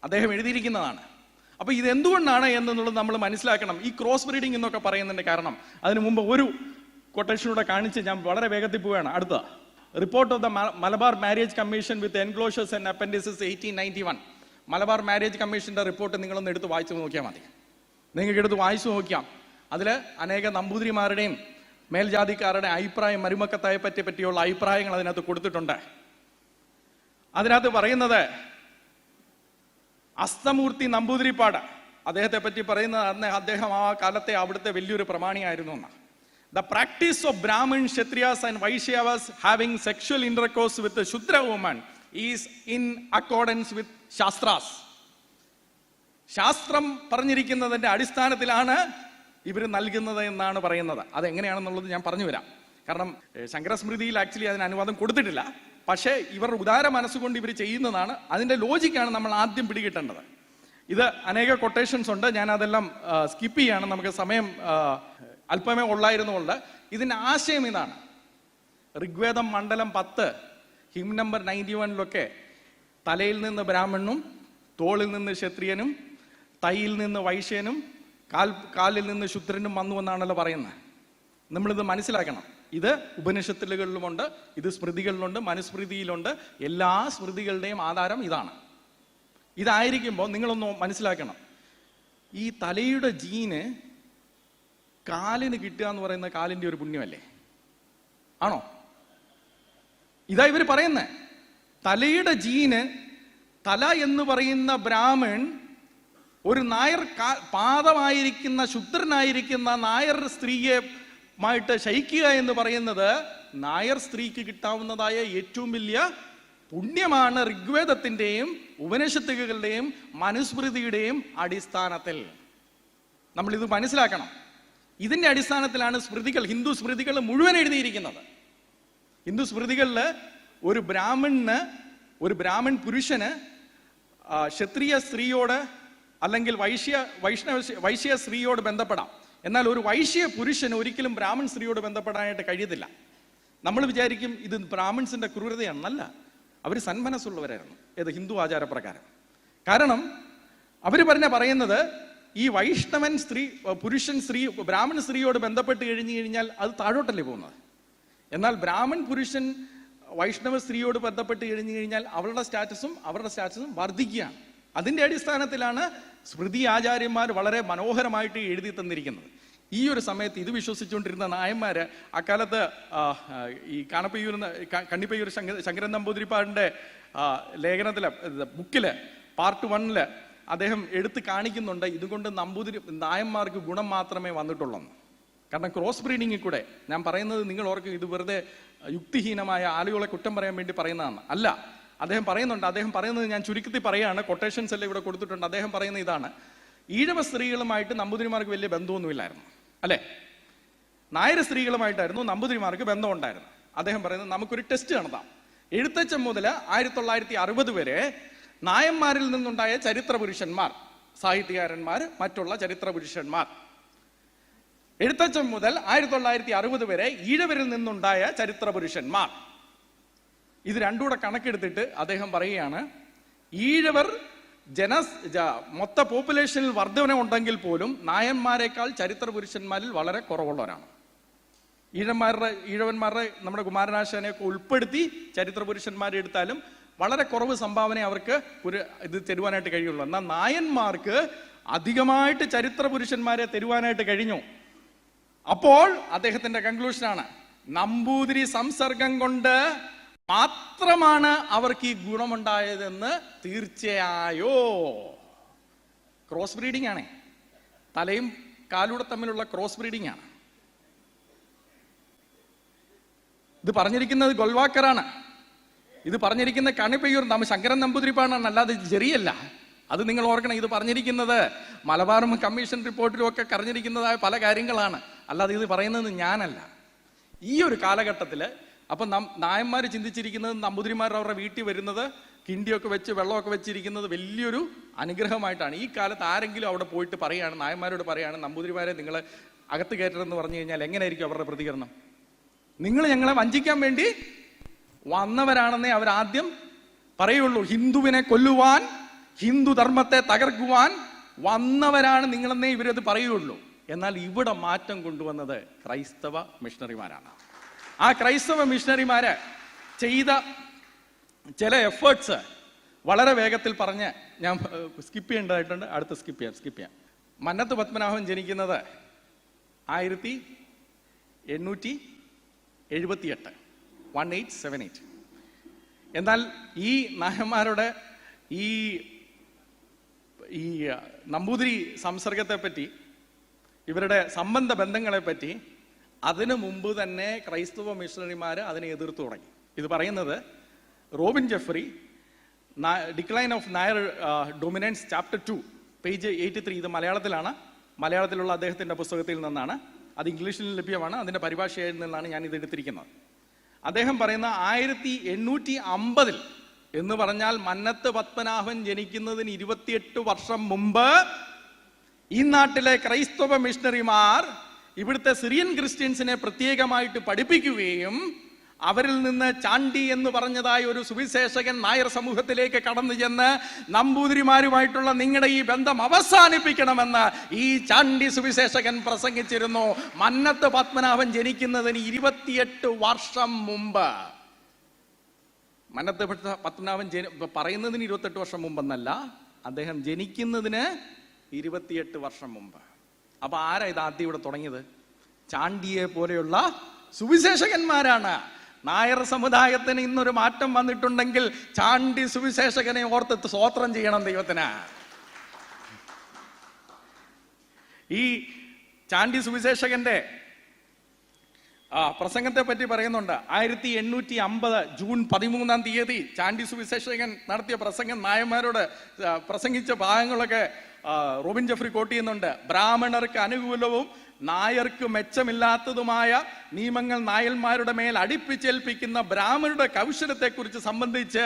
അദ്ദേഹം എഴുതിയിരിക്കുന്നതാണ്. അപ്പൊ ഇത് എന്തുകൊണ്ടാണ് എന്നുള്ളത് നമ്മൾ മനസ്സിലാക്കണം. ഈ ക്രോസ് ബ്രീഡിംഗ് എന്നൊക്കെ പറയുന്നതിന്റെ കാരണം, അതിനു മുമ്പ് ഒരു കൊട്ടേഷനൂടെ കാണിച്ച് ഞാൻ വളരെ വേഗത്തിൽ പോവുകയാണ്. അടുത്ത report of the Malabar marriage commission with enclosures and appendices 1891. Malabar marriage കമ്മീഷന്റെ റിപ്പോർട്ട് നിങ്ങളൊന്ന് എടുത്ത് വായിച്ചു നോക്കിയാൽ മതി. നിങ്ങൾക്ക് എടുത്ത് വായിച്ചു നോക്കിയാൽ അതിൽ അനേക നമ്പൂതിരിമാരുടെയും മേൽജാതിക്കാരുടെ അഭിപ്രായം, മരുമക്കത്തായെ പറ്റിയുള്ള അഭിപ്രായങ്ങൾ അതിനകത്ത് കൊടുത്തിട്ടുണ്ട്. അതിനകത്ത് പറയുന്നത്, അസ്തമൂർത്തി നമ്പൂതിരിപ്പാട്, അദ്ദേഹത്തെ പറ്റി പറയുന്നത്, അദ്ദേഹം ആ കാലത്തെ അവിടുത്തെ വലിയൊരു പ്രമാണിയായിരുന്നു എന്നാണ്. The practice of Brahman, Kshatriyas and Vaishyas having sexual intercourse with Shudra woman is in accordance with Shastras. ശാസ്ത്രം പറഞ്ഞിരിക്കുന്നതിന്റെ അടിസ്ഥാനത്തിലാണ് ഇവർ നൽകുന്നത് എന്നാണ് പറയുന്നത്. അതെങ്ങനെയാണെന്നുള്ളത് ഞാൻ പറഞ്ഞു വരാം. കാരണം ശങ്കരസ്മൃതിയിൽ ആക്ച്വലി അതിന് അനുവാദം കൊടുത്തിട്ടില്ല. പക്ഷേ ഇവരുടെ ഉദാര മനസ്സുകൊണ്ട് ഇവർ ചെയ്യുന്നതാണ്. അതിന്റെ ലോജിക്കാണ് നമ്മൾ ആദ്യം പിടികിട്ടേണ്ടത്. ഇത് അനേക കൊട്ടേഷൻസ് ഉണ്ട്, ഞാൻ അതെല്ലാം സ്കിപ്പ് ചെയ്യാണ്, നമുക്ക് സമയം അല്പമേ ഉള്ളായിരുന്നുകൊണ്ട്. ഇതിന്റെ ആശയം ഇതാണ്. ഋഗ്വേദം മണ്ഡലം 10 ഹിം നമ്പർ 91 തലയിൽ നിന്ന് ബ്രാഹ്മണനും, തോളിൽ നിന്ന് ക്ഷത്രിയനും, തൈയിൽ നിന്ന് വൈശ്യനും, കാലിൽ നിന്ന് ശൂദ്രനും വന്നു എന്നാണല്ലോ പറയുന്നത്. നമ്മളിത് മനസ്സിലാക്കണം. ഇത് ഉപനിഷത്തുകളിലുമുണ്ട്, ഇത് സ്മൃതികളിലുണ്ട്, മനുസ്മൃതിയിലുണ്ട്. എല്ലാ സ്മൃതികളുടെയും ആധാരം ഇതാണ്. ഇതായിരിക്കുമ്പോൾ നിങ്ങളൊന്ന് മനസ്സിലാക്കണം, ഈ തലയുടെ ജീന് കാലിന് കിട്ടുക എന്ന് പറയുന്ന കാലിന്റെ ഒരു പുണ്യമല്ലേ? ആണോ? ഇതാ ഇവർ പറയുന്നത്. തലയുടെ ജീന്, തല എന്ന് പറയുന്ന ബ്രാഹ്മൺ ഒരു നായർ പാദമായിരിക്കുന്ന ശുദ്രനായിരിക്കുന്ന നായർ സ്ത്രീയെ മായിട്ട് ശയിക്കുക എന്ന് പറയുന്നത് നായർ സ്ത്രീക്ക് കിട്ടാവുന്നതായ ഏറ്റവും വലിയ പുണ്യമാണ്. ഋഗ്വേദത്തിന്റെയും ഉപനിഷത്തുകളുടെയും മനുസ്മൃതിയുടെയും അടിസ്ഥാനത്തിൽ നമ്മൾ ഇത് മനസ്സിലാക്കണം. ഇതിന്റെ അടിസ്ഥാനത്തിലാണ് സ്മൃതികൾ, ഹിന്ദു സ്മൃതികൾ മുഴുവൻ എഴുതിയിരിക്കുന്നത്. ഹിന്ദു സ്മൃതികളിൽ ഒരു ബ്രാഹ്മൺ പുരുഷന് ക്ഷത്രിയ സ്ത്രീയോട് അല്ലെങ്കിൽ വൈശ്യ സ്ത്രീയോട് ബന്ധപ്പെടാം. എന്നാൽ ഒരു വൈശ്യ പുരുഷന് ഒരിക്കലും ബ്രാഹ്മൺ സ്ത്രീയോട് ബന്ധപ്പെടാനായിട്ട് കഴിയത്തില്ല. നമ്മൾ വിചാരിക്കും ഇത് ബ്രാഹ്മൺസിന്റെ ക്രൂരതയാണെന്നല്ല, അവർ സന്മനസ്സുള്ളവരായിരുന്നു. ഏത് ഹിന്ദു ആചാരപ്രകാരം. കാരണം അവർ പറയുന്നത് ഈ വൈഷ്ണവൻ ബ്രാഹ്മൺ സ്ത്രീയോട് ബന്ധപ്പെട്ട് കഴിഞ്ഞു കഴിഞ്ഞാൽ അത് താഴോട്ടല്ലേ പോകുന്നത്. എന്നാൽ ബ്രാഹ്മൺ പുരുഷൻ വൈഷ്ണവ സ്ത്രീയോട് ബന്ധപ്പെട്ട് കഴിഞ്ഞു കഴിഞ്ഞാൽ അവരുടെ സ്റ്റാറ്റസും വർദ്ധിക്കുകയാണ്. അതിന്റെ അടിസ്ഥാനത്തിലാണ് സ്മൃതി ആചാര്യന്മാർ വളരെ മനോഹരമായിട്ട് എഴുതി തന്നിരിക്കുന്നത്. ഈ ഒരു സമയത്ത് ഇത് വിശ്വസിച്ചുകൊണ്ടിരുന്ന നായന്മാര് അക്കാലത്ത് ഈ കണ്ണിപ്പയ്യൂർ ശങ്കരൻ നമ്പൂതിരിപ്പാടിന്റെ ലേഖനത്തില്, ബുക്കില് പാർട്ട് 1 അദ്ദേഹം എടുത്ത് കാണിക്കുന്നുണ്ട്, ഇതുകൊണ്ട് നായന്മാർക്ക് ഗുണം മാത്രമേ വന്നിട്ടുള്ളൂ. കാരണം ക്രോസ് ബ്രീഡിങ്ങിൽ കൂടെ, ഞാൻ പറയുന്നത് നിങ്ങൾ ഓർക്കും ഇത് വെറുതെ യുക്തിഹീനമായ ആളുകളെ കുറ്റം പറയാൻ വേണ്ടി പറയുന്നതാണ് അല്ല. അദ്ദേഹം പറയുന്നത് ഞാൻ ചുരുക്കത്തിൽ പറയാണ്, കൊട്ടേഷൻസ് എല്ലാം ഇവിടെ കൊടുത്തിട്ടുണ്ട്. അദ്ദേഹം പറയുന്ന ഇതാണ്: ഈഴവ സ്ത്രീകളുമായിട്ട് നമ്പൂതിരിമാർക്ക് വലിയ ബന്ധമൊന്നുമില്ലായിരുന്നു, അല്ലെ? നായർ സ്ത്രീകളുമായിട്ടായിരുന്നു നമ്പൂതിരിമാർക്ക് ബന്ധമുണ്ടായിരുന്നു. അദ്ദേഹം പറയുന്നത് നമുക്കൊരു ടെസ്റ്റ് നടത്താം. എഴുത്തച്ഛൻ മുതൽ 1960 വരെ നായന്മാരിൽ നിന്നുണ്ടായ ചരിത്ര പുരുഷന്മാർ, സാഹിത്യകാരന്മാർ, മറ്റുള്ള ചരിത്ര പുരുഷന്മാർ, എഴുത്തച്ഛൻ മുതൽ 1960 വരെ ഈഴവരിൽ നിന്നുണ്ടായ ചരിത്ര പുരുഷന്മാർ, ഇത് രണ്ടുകൂടെ കണക്കെടുത്തിട്ട് അദ്ദേഹം പറയുകയാണ്, ഈഴവർ മൊത്ത പോപ്പുലേഷനിൽ വർധന ഉണ്ടെങ്കിൽ പോലും നായന്മാരെക്കാൾ ചരിത്ര പുരുഷന്മാരിൽ വളരെ കുറവുള്ളവരാണ്. ഈഴവന്മാരുടെ നമ്മുടെ കുമാരനാശാനെയൊക്കെ ഉൾപ്പെടുത്തി ചരിത്ര പുരുഷന്മാരെ എടുത്താലും വളരെ കുറവ് സംഭാവന അവർക്ക് ഇത് തരുവാനായിട്ട് കഴിയുള്ളൂ. എന്നാൽ നായന്മാർക്ക് അധികമായിട്ട് ചരിത്ര പുരുഷന്മാരെ തരുവാനായിട്ട് കഴിഞ്ഞു. അപ്പോൾ അദ്ദേഹത്തിന്റെ കൺക്ലൂഷനാണ്, നമ്പൂതിരി സംസർഗം കൊണ്ട് മാത്രമാണ് അവർക്ക് ഈ ഗുണമുണ്ടായതെന്ന് തീർച്ചയായോ. ക്രോസ് ബ്രീഡിംഗ് ആണ്, തലയും കാലൂടെ തമ്മിലുള്ള ക്രോസ് ബ്രീഡിംഗ് ആണ്. ഇത് പറഞ്ഞിരിക്കുന്നത് ഗോൾവാക്കറാണ്, ഇത് പറഞ്ഞിരിക്കുന്ന കണ്ണിപ്പയ്യൂർ ശങ്കരൻ നമ്പൂതിരിപ്പാടാണ്, അല്ലാതെ ജെറിയല്ല. അത് നിങ്ങൾ ഓർക്കണം. ഇത് പറഞ്ഞിരിക്കുന്നത് മലബാർ കമ്മീഷൻ റിപ്പോർട്ടിലും ഒക്കെ പറഞ്ഞിരിക്കുന്നതായ പല കാര്യങ്ങളാണ്, അല്ലാതെ ഇത് പറയുന്നത് ഞാനല്ല. ഈ ഒരു കാലഘട്ടത്തിൽ അപ്പൊ നായന്മാർ ചിന്തിച്ചിരിക്കുന്നത് നമ്പൂതിരിമാർ അവരുടെ വീട്ടിൽ വരുന്നത് കിണ്ടിയൊക്കെ വെച്ച് വെള്ളമൊക്കെ വെച്ചിരിക്കുന്നത് വലിയൊരു അനുഗ്രഹമായിട്ടാണ്. ഈ കാലത്ത് ആരെങ്കിലും അവിടെ പോയിട്ട് പറയാണ്, നായന്മാരോട് പറയാണ്, നമ്പൂതിരിമാരെ നിങ്ങൾ അകത്ത് കയറ്റണമെന്ന് പറഞ്ഞു കഴിഞ്ഞാൽ എങ്ങനെയായിരിക്കും അവരുടെ പ്രതികരണം? നിങ്ങൾ ഞങ്ങളെ വഞ്ചിക്കാൻ വേണ്ടി വന്നവരാണെന്നേ അവരാദ്യം പറയുള്ളൂ. ഹിന്ദുവിനെ കൊല്ലുവാൻ, ഹിന്ദു ധർമ്മത്തെ തകർക്കുവാൻ വന്നവരാണ് നിങ്ങളെന്നേ ഇവരത് പറയുള്ളൂ. എന്നാൽ ഇവിടെ മാറ്റം കൊണ്ടുവന്നത് ക്രൈസ്തവ മിഷണറിമാരാണ്. ആ ക്രൈസ്തവ മിഷണറിമാര് ചെയ്ത ചില എഫേർട്സ് വളരെ വേഗത്തിൽ പറഞ്ഞ് ഞാൻ സ്കിപ്പ് ചെയ്യേണ്ടതായിട്ടുണ്ട്. അടുത്ത സ്കിപ്പ് ചെയ്യാം. മന്നത്ത് പത്മനാഭൻ ജനിക്കുന്നത് 1878, 1878. എന്നാൽ ഈ നായന്മാരുടെ ഈ നമ്പൂതിരി സംസർഗത്തെ പറ്റി, ഇവരുടെ സംബന്ധ ബന്ധങ്ങളെ പറ്റി അതിനു മുമ്പ് തന്നെ ക്രൈസ്തവ മിഷണറിമാർ അതിനെ എതിർത്തു തുടങ്ങി. ഇത് പറയുന്നത് Robin Jeffrey, decline of Nair dominance chapter 2 page 83. ഇത് മലയാളത്തിലുള്ള അദ്ദേഹത്തിന്റെ പുസ്തകത്തിൽ നിന്നാണ്. അത് ഇംഗ്ലീഷിൽ ലഭ്യമാണ്. അതിന്റെ പരിഭാഷയിൽ നിന്നാണ് ഞാൻ ഇത് എടുത്തിരിക്കുന്നത്. അദ്ദേഹം പറയുന്ന 1850 എന്ന് പറഞ്ഞാൽ മന്നത്ത് പത്മനാഭൻ ജനിക്കുന്നതിന് 28 വർഷം മുമ്പ് ഈ നാട്ടിലെ ക്രൈസ്തവ മിഷണറിമാർ ഇവിടുത്തെ സിറിയൻ ക്രിസ്ത്യൻസിനെ പ്രത്യേകമായിട്ട് പഠിപ്പിക്കുകയും അവരിൽ നിന്ന് ചാണ്ടി എന്ന് പറഞ്ഞതായ ഒരു സുവിശേഷകൻ നായർ സമൂഹത്തിലേക്ക് കടന്നു ചെന്ന് നമ്പൂതിരിമാരുമായിട്ടുള്ള നിങ്ങളുടെ ഈ ബന്ധം അവസാനിപ്പിക്കണമെന്ന് ഈ ചാണ്ടി സുവിശേഷകൻ പ്രസംഗിച്ചിരുന്നു. മന്നത്ത് പത്മനാഭൻ ജനിക്കുന്നതിന് 28 വർഷം മുമ്പ്. മന്നത്ത് പത്മനാഭൻ പറയുന്നതിന് 28 വർഷം മുമ്പെന്നല്ല, അദ്ദേഹം ജനിക്കുന്നതിന് 28 വർഷം മുമ്പ്. അപ്പൊ ആരാ ഇത് ആദ്യം ഇവിടെ തുടങ്ങിയത്? ചാണ്ടിയെ പോലെയുള്ള സുവിശേഷകന്മാരാണ്. നായർ സമുദായത്തിന് ഇന്നൊരു മാറ്റം വന്നിട്ടുണ്ടെങ്കിൽ ചാണ്ടി സുവിശേഷകനെ ഓർത്ത് സ്തോത്രം ചെയ്യണം ദൈവത്തിന്. ഈ ചാണ്ടി സുവിശേഷകന്റെ പ്രസംഗത്തെ പറ്റി പറയുന്നുണ്ട്. 1850 ജൂൺ 13 ചാണ്ടി സുവിശേഷകൻ നടത്തിയ പ്രസംഗം, നായന്മാരോട് പ്രസംഗിച്ച ഭാഗങ്ങളൊക്കെ റോബിൻ ജെഫ്രി കോട്ട് ചെയ്യുന്നുണ്ട്. ബ്രാഹ്മണർക്ക് അനുകൂലവും നായർക്ക് മെച്ചമില്ലാത്തതുമായ നിയമങ്ങൾ നായന്മാരുടെ മേൽ അടിപ്പിച്ചേൽപ്പിക്കുന്ന ബ്രാഹ്മണരുടെ കൗശലത്തെക്കുറിച്ച് സംബന്ധിച്ച്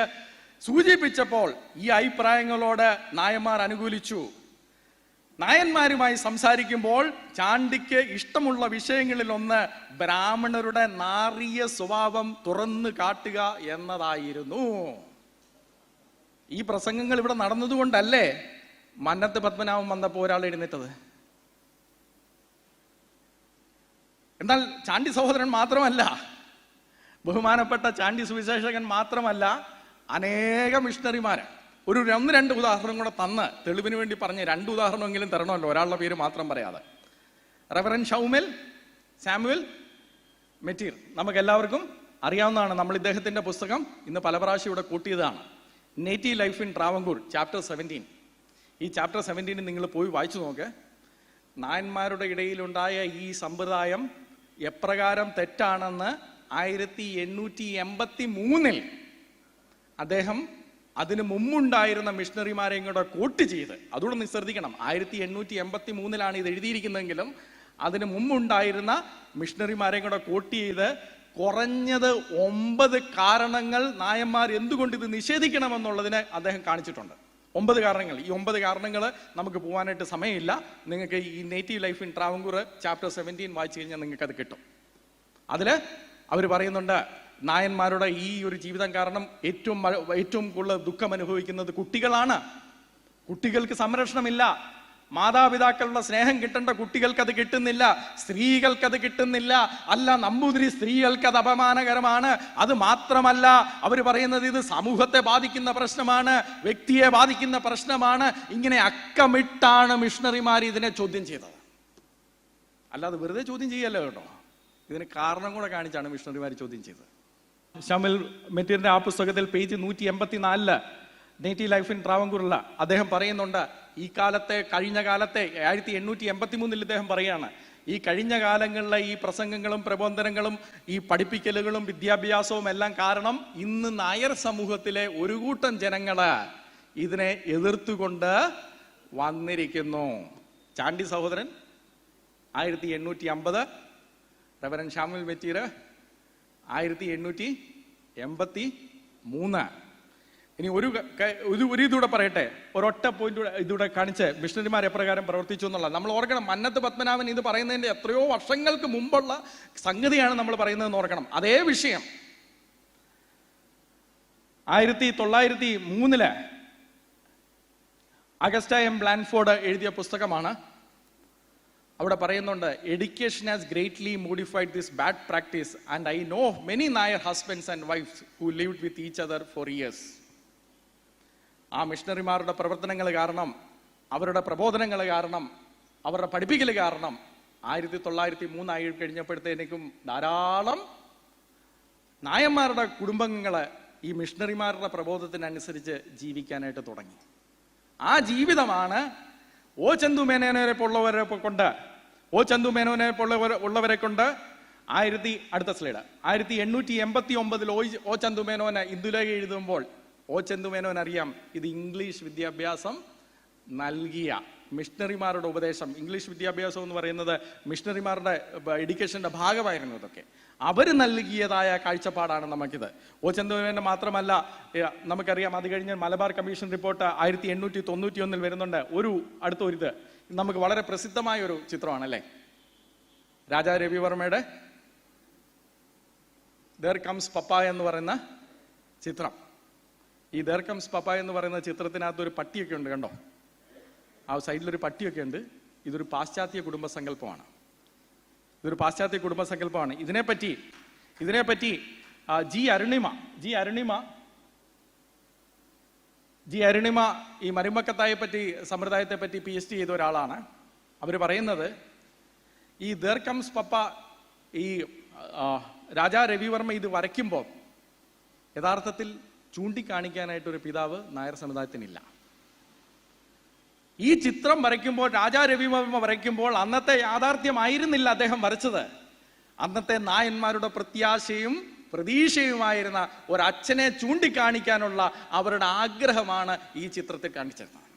സൂചിപ്പിച്ചപ്പോൾ ഈ അഭിപ്രായങ്ങളോട് നായന്മാർ അനുകൂലിച്ചു. നായന്മാരുമായി സംസാരിക്കുമ്പോൾ ചാണ്ടിക്ക് ഇഷ്ടമുള്ള വിഷയങ്ങളിൽ ഒന്ന് ബ്രാഹ്മണരുടെ നാറിയ സ്വഭാവം തുറന്നു കാട്ടുക എന്നതായിരുന്നു. ഈ പ്രസംഗങ്ങൾ ഇവിടെ നടന്നതുകൊണ്ടല്ലേ മന്നത്ത് പത്മനാഭൻ വന്നപ്പോൾ ഒരാൾ എഴുന്നേറ്റത്? എന്നാൽ ചാണ്ടി സഹോദരൻ മാത്രമല്ല, ബഹുമാനപ്പെട്ട ചാണ്ടി സുവിശേഷകൻ മാത്രമല്ല, അനേകം മിഷണറിമാര്. ഒരു 1-2 ഉദാഹരണം കൂടെ തന്ന് തെളിവിന് വേണ്ടി പറഞ്ഞ് 2 ഉദാഹരണമെങ്കിലും തരണമല്ലോ, ഒരാളുടെ പേര് മാത്രം പറയാതെ. റെവറൻ സാമുവൽ മെറ്റീർ നമുക്ക് എല്ലാവർക്കും അറിയാവുന്നതാണ്. നമ്മൾ ഇദ്ദേഹത്തിന്റെ പുസ്തകം ഇന്ന് പല പ്രാവശ്യം ഇവിടെ കൂട്ടിയതാണ്. Native life in Travancore chapter 17. ഈ ചാപ്റ്റർ 17 നിങ്ങൾ പോയി വായിച്ചു നോക്ക്. നായന്മാരുടെ ഇടയിലുണ്ടായ ഈ സമ്പ്രദായം എപ്രകാരം തെറ്റാണെന്ന് 1883 അദ്ദേഹം അതിന് മുമ്പുണ്ടായിരുന്ന മിഷണറിമാരെയും കൂടെ കോട്ട് ചെയ്ത്, അതുകൂടെ ഒന്ന് ശ്രദ്ധിക്കണം, 1883 ഇത് എഴുതിയിരിക്കുന്നതെങ്കിലും അതിന് മുമ്പുണ്ടായിരുന്ന മിഷണറിമാരെയും കൂടെ കോട്ട് ചെയ്ത് കുറഞ്ഞത് 9 കാരണങ്ങൾ നായന്മാർ എന്തുകൊണ്ട് ഇത് നിഷേധിക്കണമെന്നുള്ളതിന് അദ്ദേഹം കാണിച്ചിട്ടുണ്ട്. 9 കാരണങ്ങൾ. ഈ 9 കാരണങ്ങൾ നമുക്ക് പോകാനായിട്ട് സമയമില്ല. നിങ്ങൾക്ക് ഈ native life in Travancore chapter 17 വായിച്ചു കഴിഞ്ഞാൽ നിങ്ങൾക്ക് അത് കിട്ടും. അതിൽ അവർ പറയുന്നുണ്ട്, നായന്മാരുടെ ഈ ഒരു ജീവിതം കാരണം ഏറ്റവും കൂടുതൽ ദുഃഖം അനുഭവിക്കുന്നത് കുട്ടികളാണ്. കുട്ടികൾക്ക് സംരക്ഷണമില്ല. മാതാപിതാക്കളുടെ സ്നേഹം കിട്ടേണ്ട കുട്ടികൾക്ക് അത് കിട്ടുന്നില്ല. സ്ത്രീകൾക്കത് കിട്ടുന്നില്ല. അല്ല, നമ്പൂതിരി സ്ത്രീകൾക്ക് അത് അപമാനകരമാണ്. അത് മാത്രമല്ല, അവർ പറയുന്നത് ഇത് സമൂഹത്തെ ബാധിക്കുന്ന പ്രശ്നമാണ്, വ്യക്തിയെ ബാധിക്കുന്ന പ്രശ്നമാണ്. ഇങ്ങനെ അക്കമിട്ടാണ് മിഷണറിമാർ ഇതിനെ ചോദ്യം ചെയ്തത്. അല്ലാതെ വെറുതെ ചോദ്യം ചെയ്യല്ലോ കേട്ടോ, ഇതിന് കാരണം കൂടെ കാണിച്ചാണ് മിഷണറിമാർ ചോദ്യം ചെയ്തത്. ഷാമുവൽ മെറ്റീറിന്റെ ആ പുസ്തകത്തിൽ പേജ് 184 നേറ്റീവ് ലൈഫ് ഇൻ ട്രാവങ്കൂറിൽ അദ്ദേഹം പറയുന്നുണ്ട്, ഈ കാലത്തെ, കഴിഞ്ഞ കാലത്തെ 1883 ഇദ്ദേഹം പറയാണ്, ഈ കഴിഞ്ഞ കാലങ്ങളിലെ ഈ പ്രസംഗങ്ങളും പ്രബോധനങ്ങളും ഈ പഠിപ്പിക്കലുകളും വിദ്യാഭ്യാസവും എല്ലാം കാരണം ഇന്ന് നായർ സമൂഹത്തിലെ ഒരു കൂട്ടം ജനങ്ങള് ഇതിനെ എതിർത്തുകൊണ്ട് വന്നിരിക്കുന്നു. ചാണ്ടി സഹോദരൻ 1850, റെവറൻ സാമുവൽ മെറ്റീർ 1883. ഇനി ഒരു ഇതൂടെ പറയട്ടെ, ഒരൊറ്റ പോയിന്റ് ഇതൂടെ കാണിച്ച് മിഷണറിമാർ എപ്രകാരം പ്രവർത്തിച്ചു എന്നുള്ളത് നമ്മൾ ഓർക്കണം. മന്നത്ത് പത്മനാഭൻ ഇത് പറയുന്നതിന്റെ എത്രയോ വർഷങ്ങൾക്ക് മുമ്പുള്ള സംഗതിയാണ് നമ്മൾ പറയുന്നതെന്ന് ഓർക്കണം. അതേ വിഷയം 1903 അഗസ്റ്റ എം ബ്ലാൻഫോർഡ് എഴുതിയ പുസ്തകമാണ്. അവിടെ പറയുന്നുണ്ട്, education has greatly modified this bad practice and I know many Nair husbands and wives who lived with each other for years. ആ മിഷണറിമാരുടെ പ്രവർത്തനങ്ങൾ കാരണം, അവരുടെ പ്രബോധനങ്ങൾ കാരണം, അവരുടെ പഠിപ്പിക്കൽ കാരണം 1903 കഴിഞ്ഞപ്പോഴത്തേക്കും ധാരാളം നായന്മാരുടെ കുടുംബങ്ങള് ഈ മിഷണറിമാരുടെ പ്രബോധത്തിനനുസരിച്ച് ജീവിക്കാനായിട്ട് തുടങ്ങി. ആ ജീവിതമാണ് ഓ ചന്തു മേനോനെ ഉള്ളവരെ കൊണ്ട് അടുത്ത സ്ലൈഡ് 1889 ഓ ചന്തു മേനോന് ഇന്ദുലേഖ എഴുതുമ്പോൾ ഓ ചന്തു മേനോൻ അറിയാം ഇത് ഇംഗ്ലീഷ് വിദ്യാഭ്യാസം നൽകിയ മിഷണറിമാരുടെ ഉപദേശം. ഇംഗ്ലീഷ് വിദ്യാഭ്യാസം എന്ന് പറയുന്നത് മിഷണറിമാരുടെ എഡ്യൂക്കേഷന്റെ ഭാഗമായിരുന്നു. ഇതൊക്കെ അവർ നൽകിയതായ കാഴ്ചപ്പാടാണ് നമുക്കിത്. ഓ ചന്തുമേനോൻ മാത്രമല്ല, നമുക്കറിയാം അത് കഴിഞ്ഞ് മലബാർ കമ്മീഷൻ റിപ്പോർട്ട് 1891 വരുന്നുണ്ട്. അടുത്തൊരിത് നമുക്ക് വളരെ പ്രസിദ്ധമായ ഒരു ചിത്രമാണ് അല്ലേ, രാജാ രവിവർമ്മയുടെ ദർ കംസ് പപ്പ എന്ന് പറയുന്ന ചിത്രം. ഈ ദർ കംസ് പപ്പ എന്ന് പറയുന്ന ചിത്രത്തിനകത്ത് ഒരു പട്ടിയൊക്കെ ഉണ്ട്, കണ്ടോ? ആ സൈഡിലൊരു പട്ടിയൊക്കെ ഉണ്ട്. ഇതൊരു പാശ്ചാത്യ കുടുംബസങ്കല്പമാണ്. ഇതിനെപ്പറ്റി ജി അരുണിമ ഈ മരുമക്കത്തായെ പറ്റി, സമ്പ്രദായത്തെ പറ്റി PhD ചെയ്ത ഒരാളാണ്. അവർ പറയുന്നത് ഈ ദർ കംസ് പപ്പ, ഈ രാജാ രവിവർമ്മ ഇത് വരയ്ക്കുമ്പോൾ യഥാർത്ഥത്തിൽ ചൂണ്ടിക്കാണിക്കാനായിട്ടൊരു പിതാവ് നായർ സമുദായത്തിനില്ല. ഈ ചിത്രം വരയ്ക്കുമ്പോൾ, രാജാ രവിവർമ്മ വരയ്ക്കുമ്പോൾ അന്നത്തെ യാഥാർത്ഥ്യമായിരുന്നില്ല അദ്ദേഹം വരച്ചത്. അന്നത്തെ നായന്മാരുടെ പ്രത്യാശയും പ്രതീക്ഷയുമായിരുന്ന ഒരച്ഛനെ ചൂണ്ടിക്കാണിക്കാനുള്ള അവരുടെ ആഗ്രഹമാണ് ഈ ചിത്രത്തിൽ കാണിച്ചിരുന്നത്.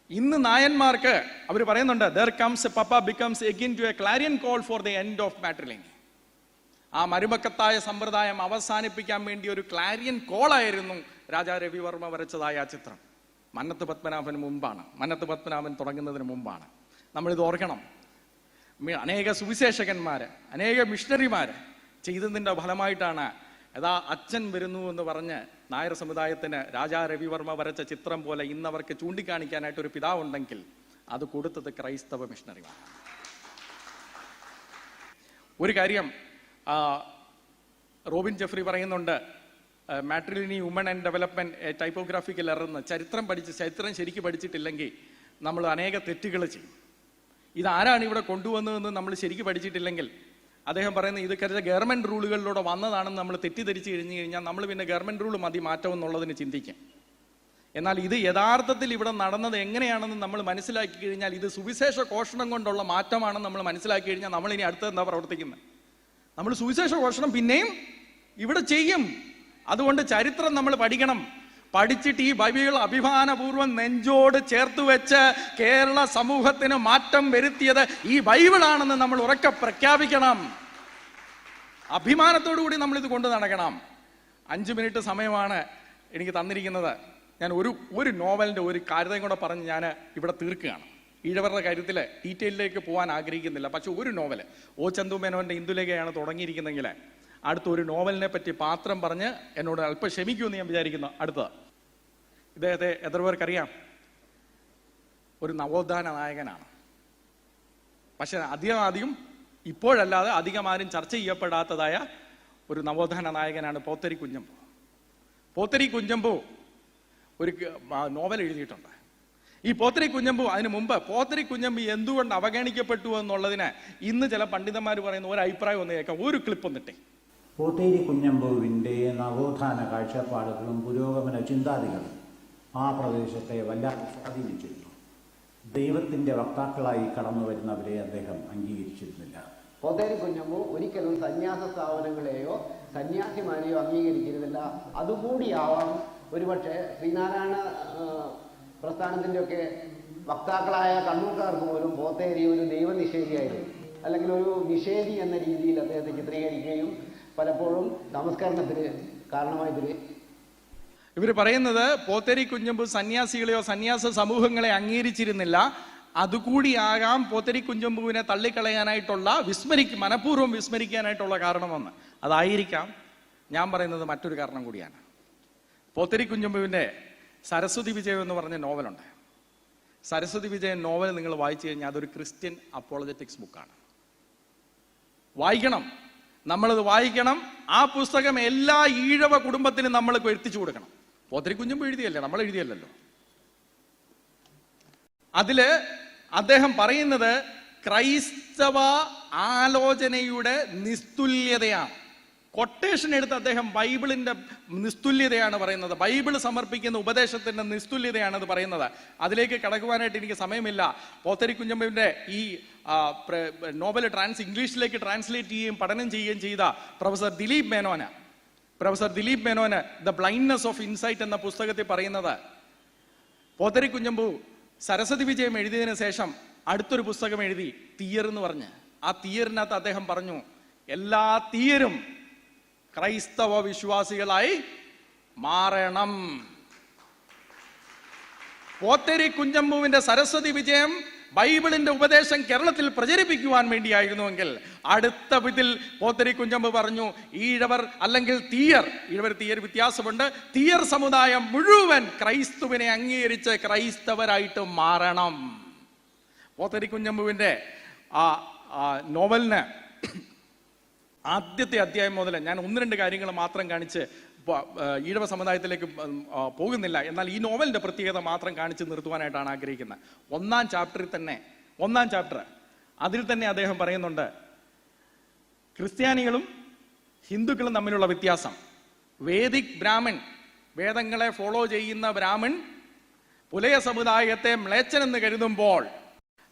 ഇന്ന് നായന്മാർക്ക് അവർ പറയുന്നുണ്ട്, ദർ കംസ് എ പപ്പ becomes again to a clarion call for the end of matriliny. ആ മരുമക്കത്തായ സമ്പ്രദായം അവസാനിപ്പിക്കാൻ വേണ്ടി ഒരു ക്ലാരിയൻ കോളായിരുന്നു രാജാ രവിവർമ്മ വരച്ചതായ ആ ചിത്രം. മന്നത്ത് പത്മനാഭൻ തുടങ്ങുന്നതിന് മുമ്പാണ്. നമ്മളിത് ഓർക്കണം. അനേക സുവിശേഷകന്മാര്, അനേക മിഷണറിമാര് ചെയ്തതിൻ്റെ ഫലമായിട്ടാണ് യഥാ അച്ഛൻ വരുന്നു എന്ന് പറഞ്ഞ് നായർ സമുദായത്തിന് രാജാ രവിവർമ്മ വരച്ച ചിത്രം പോലെ ഇന്നവർക്ക് ചൂണ്ടിക്കാണിക്കാനായിട്ട് ഒരു പിതാവുണ്ടെങ്കിൽ അത് കൊടുത്തത് ക്രൈസ്തവ മിഷണറിമാർ. ഒരു കാര്യം റോബിൻ ജെഫ്രി പറയുന്നുണ്ട്, matriliny woman and development typographical error എന്ന്. ചരിത്രം ശരിക്കും പഠിച്ചിട്ടില്ലെങ്കിൽ നമ്മൾ അനേക തെറ്റുകൾ ചെയ്യും. ഇതാരാണ് ഇവിടെ കൊണ്ടുവന്നതെന്ന് നമ്മൾ ശരിക്കും പഠിച്ചിട്ടില്ലെങ്കിൽ അദ്ദേഹം പറയുന്നത് ഇത് ഗവൺമെന്റ് റൂളുകളിലൂടെ വന്നതാണെന്ന് നമ്മൾ തെറ്റിദ്ധരിച്ചു കഴിഞ്ഞാൽ നമ്മൾ പിന്നെ ഗവൺമെന്റ് റൂൾ മതി മാറ്റം എന്നുള്ളതിന് ചിന്തിക്കും. എന്നാൽ ഇത് യഥാർത്ഥത്തിൽ ഇവിടെ നടന്നത് എങ്ങനെയാണെന്ന് നമ്മൾ മനസ്സിലാക്കി കഴിഞ്ഞാൽ, ഇത് സുവിശേഷ ഘോഷണം കൊണ്ടുള്ള മാറ്റമാണെന്ന് നമ്മൾ മനസ്സിലാക്കി കഴിഞ്ഞാൽ നമ്മൾ ഇനി അടുത്ത് എന്താ പ്രവർത്തിക്കുന്നത്? നമ്മൾ സുവിശേഷ ഘോഷണം പിന്നെയും ഇവിടെ ചെയ്യും. അതുകൊണ്ട് ചരിത്രം നമ്മൾ പഠിക്കണം. പഠിച്ചിട്ട് ഈ ബൈബിൾ അഭിമാനപൂർവ്വം നെഞ്ചോട് ചേർത്ത് വെച്ച് കേരള സമൂഹത്തിന് മാറ്റം വരുത്തിയത് ഈ ബൈബിളാണെന്ന് നമ്മൾ ഉറക്കെ പ്രഖ്യാപിക്കണം. അഭിമാനത്തോടു കൂടി നമ്മൾ ഇത് കൊണ്ട് നടക്കണം. 5 മിനിറ്റ് സമയമാണ് എനിക്ക് തന്നിരിക്കുന്നത്. ഞാൻ ഒരു നോവലിന്റെ ഒരു കാര്യവും കൂടെ പറഞ്ഞ് ഞാൻ ഇവിടെ തീർക്കുകയാണ്. ഈഴവരുടെ കാര്യത്തിൽ ഡീറ്റെയിലേക്ക് പോകാൻ ആഗ്രഹിക്കുന്നില്ല. പക്ഷെ ഒരു നോവൽ O ചന്തു മേനോന്റെ ഇന്ദുലേഖയാണ് തുടങ്ങിയിരിക്കുന്നെങ്കിൽ അടുത്ത ഒരു നോവലിനെ പറ്റി പാത്രം പറഞ്ഞ് എന്നോട് അല്പം ക്ഷമിക്കുമെന്ന് ഞാൻ വിചാരിക്കുന്നു. അടുത്തത് ഇദ്ദേഹത്തെ എത്ര പേർക്കറിയാം? ഒരു നവോത്ഥാന നായകനാണ്. പക്ഷെ അധികം ഇപ്പോഴല്ലാതെ അധികം ആരും ചർച്ച ചെയ്യപ്പെടാത്തതായ ഒരു നവോത്ഥാന നായകനാണ് പോത്തരി കുഞ്ഞമ്പു. പോത്തരി കുഞ്ഞമ്പു ഒരു നോവൽ എഴുതിയിട്ടുണ്ട്. ഈ പോത്തരി കുഞ്ഞമ്പു, അതിനു മുമ്പ് പോത്തരി കുഞ്ഞമ്പു എന്തുകൊണ്ട് അവഗണിക്കപ്പെട്ടു എന്നുള്ളതിന് ഇന്ന് ചില പണ്ഡിതന്മാർ പറയുന്ന ഒരു അഭിപ്രായം ഒന്ന് കേൾക്കാം. ഒരു ക്ലിപ്പ് ഒന്നിട്ടെ. പോത്തേരി കുഞ്ഞമ്പുവിൻ്റെ നവോത്ഥാന കാഴ്ചപ്പാടുകളും പുരോഗമന ചിന്താഗതികളും ആ പ്രദേശത്തെ വല്ലാതെ സ്വാധീനിച്ചിരുന്നു. ദൈവത്തിൻ്റെ വക്താക്കളായി കടന്നു വരുന്നവരെ അദ്ദേഹം അംഗീകരിച്ചിരുന്നില്ല. പോത്തേരി കുഞ്ഞമ്പു ഒരിക്കലും സന്യാസ സ്ഥാപനങ്ങളെയോ സന്യാസിമാരെയോ അംഗീകരിച്ചിരുന്നില്ല. അതുകൂടിയാവാം ഒരുപക്ഷെ ശ്രീനാരായണ പ്രസ്ഥാനത്തിൻ്റെയൊക്കെ വക്താക്കളായ കണ്ണൂർക്കാർക്ക് പോലും പോത്തേരി ഒരു ദൈവനിഷേധിയായിരുന്നു, അല്ലെങ്കിൽ ഒരു നിഷേധി എന്ന രീതിയിൽ അദ്ദേഹത്തെ ചിത്രീകരിക്കുകയും പലപ്പോഴും നമസ്കരണത്തിന് കാരണമായിട്ട് ഇവർ പറയുന്നത് പോത്തേരി കുഞ്ഞമ്പു സന്യാസികളെയോ സന്യാസ സമൂഹങ്ങളെ അംഗീകരിച്ചിരുന്നില്ല. അതുകൂടിയാകാം പോത്തേരി കുഞ്ഞമ്പുവിനെ തള്ളിക്കളയാനായിട്ടുള്ള മനഃപൂർവ്വം വിസ്മരിക്കാനായിട്ടുള്ള കാരണമെന്ന്. അതായിരിക്കാം. ഞാൻ പറയുന്നത് മറ്റൊരു കാരണം കൂടിയാണ്. പോത്തേരി കുഞ്ഞമ്പുവിൻ്റെ സരസ്വതി വിജയം എന്ന് പറഞ്ഞ നോവലുണ്ട്. സരസ്വതി വിജയൻ നോവൽ നിങ്ങൾ വായിച്ചു കഴിഞ്ഞാൽ അതൊരു ക്രിസ്ത്യൻ അപ്പോളജറ്റിക്സ് ബുക്കാണ്. വായിക്കണം, നമ്മളത് വായിക്കണം. ആ പുസ്തകം എല്ലാ ഈഴവ കുടുംബത്തിനും നമ്മൾ എത്തിച്ചു കൊടുക്കണം. പോത്തരി കുഞ്ഞമ്പു എഴുതിയല്ലേ, നമ്മൾ എഴുതിയല്ലോ. അതില് അദ്ദേഹം പറയുന്നത് ക്രൈസ്തവ ആലോചനയുടെ നിസ്തുല്യതയാണ്. കൊട്ടേഷൻ എടുത്ത് അദ്ദേഹം ബൈബിളിന്റെ നിസ്തുല്യതയാണ് പറയുന്നത്. ബൈബിൾ സമർപ്പിക്കുന്ന ഉപദേശത്തിന്റെ നിസ്തുല്യതയാണ് അത് പറയുന്നത്. അതിലേക്ക് കടക്കുവാനായിട്ട് എനിക്ക് സമയമില്ല. പോത്തരി കുഞ്ഞമ്പുവിന്റെ ഈ നോവൽ ഇംഗ്ലീഷിലേക്ക് ട്രാൻസ്ലേറ്റ് ചെയ്യുകയും പഠനം ചെയ്യുകയും ചെയ്ത പ്രൊഫസർ ദിലീപ് മേനോന് ദ ബ്ലൈൻഡ്നെസ് ഓഫ് ഇൻസൈറ്റ് എന്ന പുസ്തകത്തിൽ പറയുന്നത്, പോത്തരി കുഞ്ഞമ്പു സരസ്വതി വിജയം എഴുതിയതിനു ശേഷം അടുത്തൊരു പുസ്തകം എഴുതി, തീയർ എന്ന് പറഞ്ഞ്. ആ തീയറിനകത്ത് അദ്ദേഹം പറഞ്ഞു, എല്ലാ തീയരും ക്രൈസ്തവ വിശ്വാസികളായി മാറണം. പോത്തേരി കുഞ്ഞമ്പുവിന്റെ സരസ്വതി വിജയം ബൈബിളിന്റെ ഉപദേശം കേരളത്തിൽ പ്രചരിപ്പിക്കുവാൻ വേണ്ടിയായിരുന്നുവെങ്കിൽ അടുത്ത വിധിൽ പോത്തരി കുഞ്ഞമ്പ് പറഞ്ഞു, ഈഴവർ അല്ലെങ്കിൽ തീയർ വ്യത്യാസമുണ്ട്, തീയർ സമുദായം മുഴുവൻ ക്രൈസ്തുവിനെ അംഗീകരിച്ച് ക്രൈസ്തവരായിട്ട് മാറണം. പോത്തരി കുഞ്ഞമ്പുവിന്റെ ആ നോവലിന് ആദ്യത്തെ അധ്യായം മുതൽ ഞാൻ 1-2 കാര്യങ്ങൾ മാത്രം കാണിച്ച് ഈഴവ സമുദായത്തിലേക്ക് പോകുന്നില്ല. എന്നാൽ ഈ നോവലിന്റെ പ്രത്യേകത മാത്രം കാണിച്ച് നിർത്തുവാനായിട്ടാണ് ആഗ്രഹിക്കുന്നത്. 1-ാം ചാപ്റ്ററിൽ തന്നെ 1-ാം ചാപ്റ്റർ അതിൽ തന്നെ അദ്ദേഹം പറയുന്നുണ്ട്, ക്രിസ്ത്യാനികളും ഹിന്ദുക്കളും തമ്മിലുള്ള വ്യത്യാസം. വേദിക് ബ്രാഹ്മൺ, വേദങ്ങളെ ഫോളോ ചെയ്യുന്ന ബ്രാഹ്മൺ പുലയ സമുദായത്തെ മ്ലേച്ഛനെന്ന് കരുതുമ്പോൾ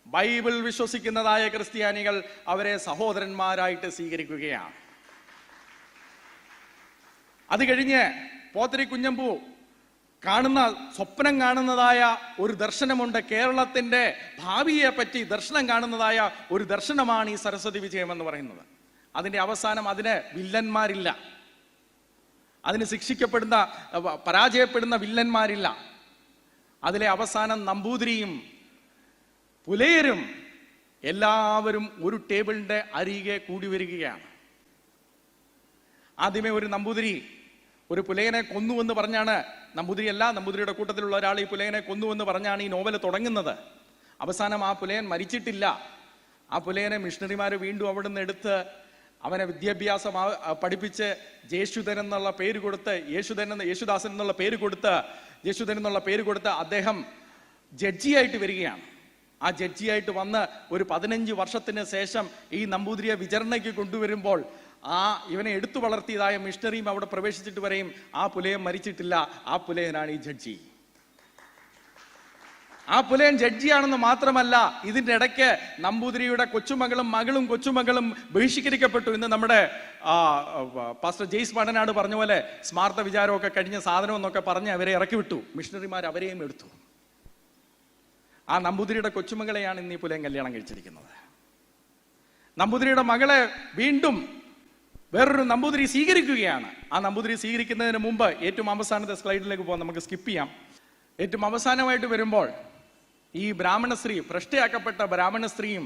ബൈബിൾ വിശ്വസിക്കുന്നതായ ക്രിസ്ത്യാനികൾ അവരെ സഹോദരന്മാരായിട്ട് സ്വീകരിക്കുകയാണ്. അത് കഴിഞ്ഞ് പോത്തരി കുഞ്ഞമ്പു സ്വപ്നം കാണുന്നതായ ഒരു ദർശനമുണ്ട്. കേരളത്തിന്റെ ഭാവിയെ പറ്റി ദർശനം കാണുന്നതായ ഒരു ദർശനമാണ് ഈ സരസ്വതി വിജയം എന്ന് പറയുന്നത്. അതിന്റെ അവസാനം അതിന് വില്ലന്മാരില്ല, അതിന് പരാജയപ്പെടുന്ന വില്ലന്മാരില്ല. അതിലെ അവസാനം നമ്പൂതിരിയും പുലയരും എല്ലാവരും ഒരു ടേബിളിന്റെ അരികെ കൂടി വരികയാണ്. ആദ്യമേ ഒരു നമ്പൂതിരി ഒരു പുലയനെ കൊന്നുവെന്ന് പറഞ്ഞാണ്, നമ്പൂതിരിയുടെ കൂട്ടത്തിലുള്ള ഒരാൾ ഈ പുലയനെ കൊന്നുവെന്ന് പറഞ്ഞാണ് ഈ നോവൽ തുടങ്ങുന്നത്. അവസാനം ആ പുലയൻ മരിച്ചിട്ടില്ല. ആ പുലയനെ മിഷണറിമാർ വീണ്ടും അവിടുന്ന് എടുത്ത് അവനെ വിദ്യാഭ്യാസം പഠിപ്പിച്ച് യേശുദൻ എന്നുള്ള പേര് കൊടുത്ത്, യേശുദാസൻ എന്നുള്ള പേര് കൊടുത്ത് അദ്ദേഹം ജഡ്ജിയായിട്ട് വരികയാണ്. ആ ജഡ്ജിയായിട്ട് വന്ന് ഒരു 15 വർഷത്തിന് ശേഷം ഈ നമ്പൂതിരിയെ വിചാരണയ്ക്ക് കൊണ്ടുവരുമ്പോൾ ഇവനെ എടുത്തു വളർത്തിയതായ മിഷണറിയും അവിടെ പ്രവേശിച്ചിട്ട് പറയും, ആ പുലയൻ മരിച്ചിട്ടില്ല, ആ പുലയനാണ് ഈ ജഡ്ജി. ആ പുലയൻ ജഡ്ജിയാണെന്ന് മാത്രമല്ല, ഇതിന്റെ ഇടയ്ക്ക് നമ്പൂതിരിയുടെ മകളും കൊച്ചുമകളും ബഹിഷ്കരിക്കപ്പെട്ടു. ഇന്ന് നമ്മുടെ പാസ്റ്റർ ജെയ്സ് പടനാട് പറഞ്ഞ പോലെ സ്മാർത്ഥ വിചാരമൊക്കെ കഴിഞ്ഞ സാധനം എന്നൊക്കെ പറഞ്ഞ് അവരെ ഇറക്കി വിട്ടു. മിഷണറിമാർ അവരെയും എടുത്തു. ആ നമ്പൂതിരിയുടെ കൊച്ചുമകളെയാണ് ഇന്ന് ഈ പുലയൻ കല്യാണം കഴിച്ചിരിക്കുന്നത്. നമ്പൂതിരിയുടെ മകളെ വീണ്ടും വേറൊരു നമ്പൂതിരി സ്വീകരിക്കുകയാണ്. ആ നമ്പൂതിരി സ്വീകരിക്കുന്നതിന് മുമ്പ് ഏറ്റവും അവസാനത്തെ സ്ലൈഡിലേക്ക് പോകാം, നമുക്ക് സ്കിപ്പ് ചെയ്യാം. ഏറ്റവും അവസാനമായിട്ട് വരുമ്പോൾ ഈ ബ്രാഹ്മണ സ്ത്രീ, ഭ്രഷ്ടയാക്കപ്പെട്ട ബ്രാഹ്മണ സ്ത്രീയും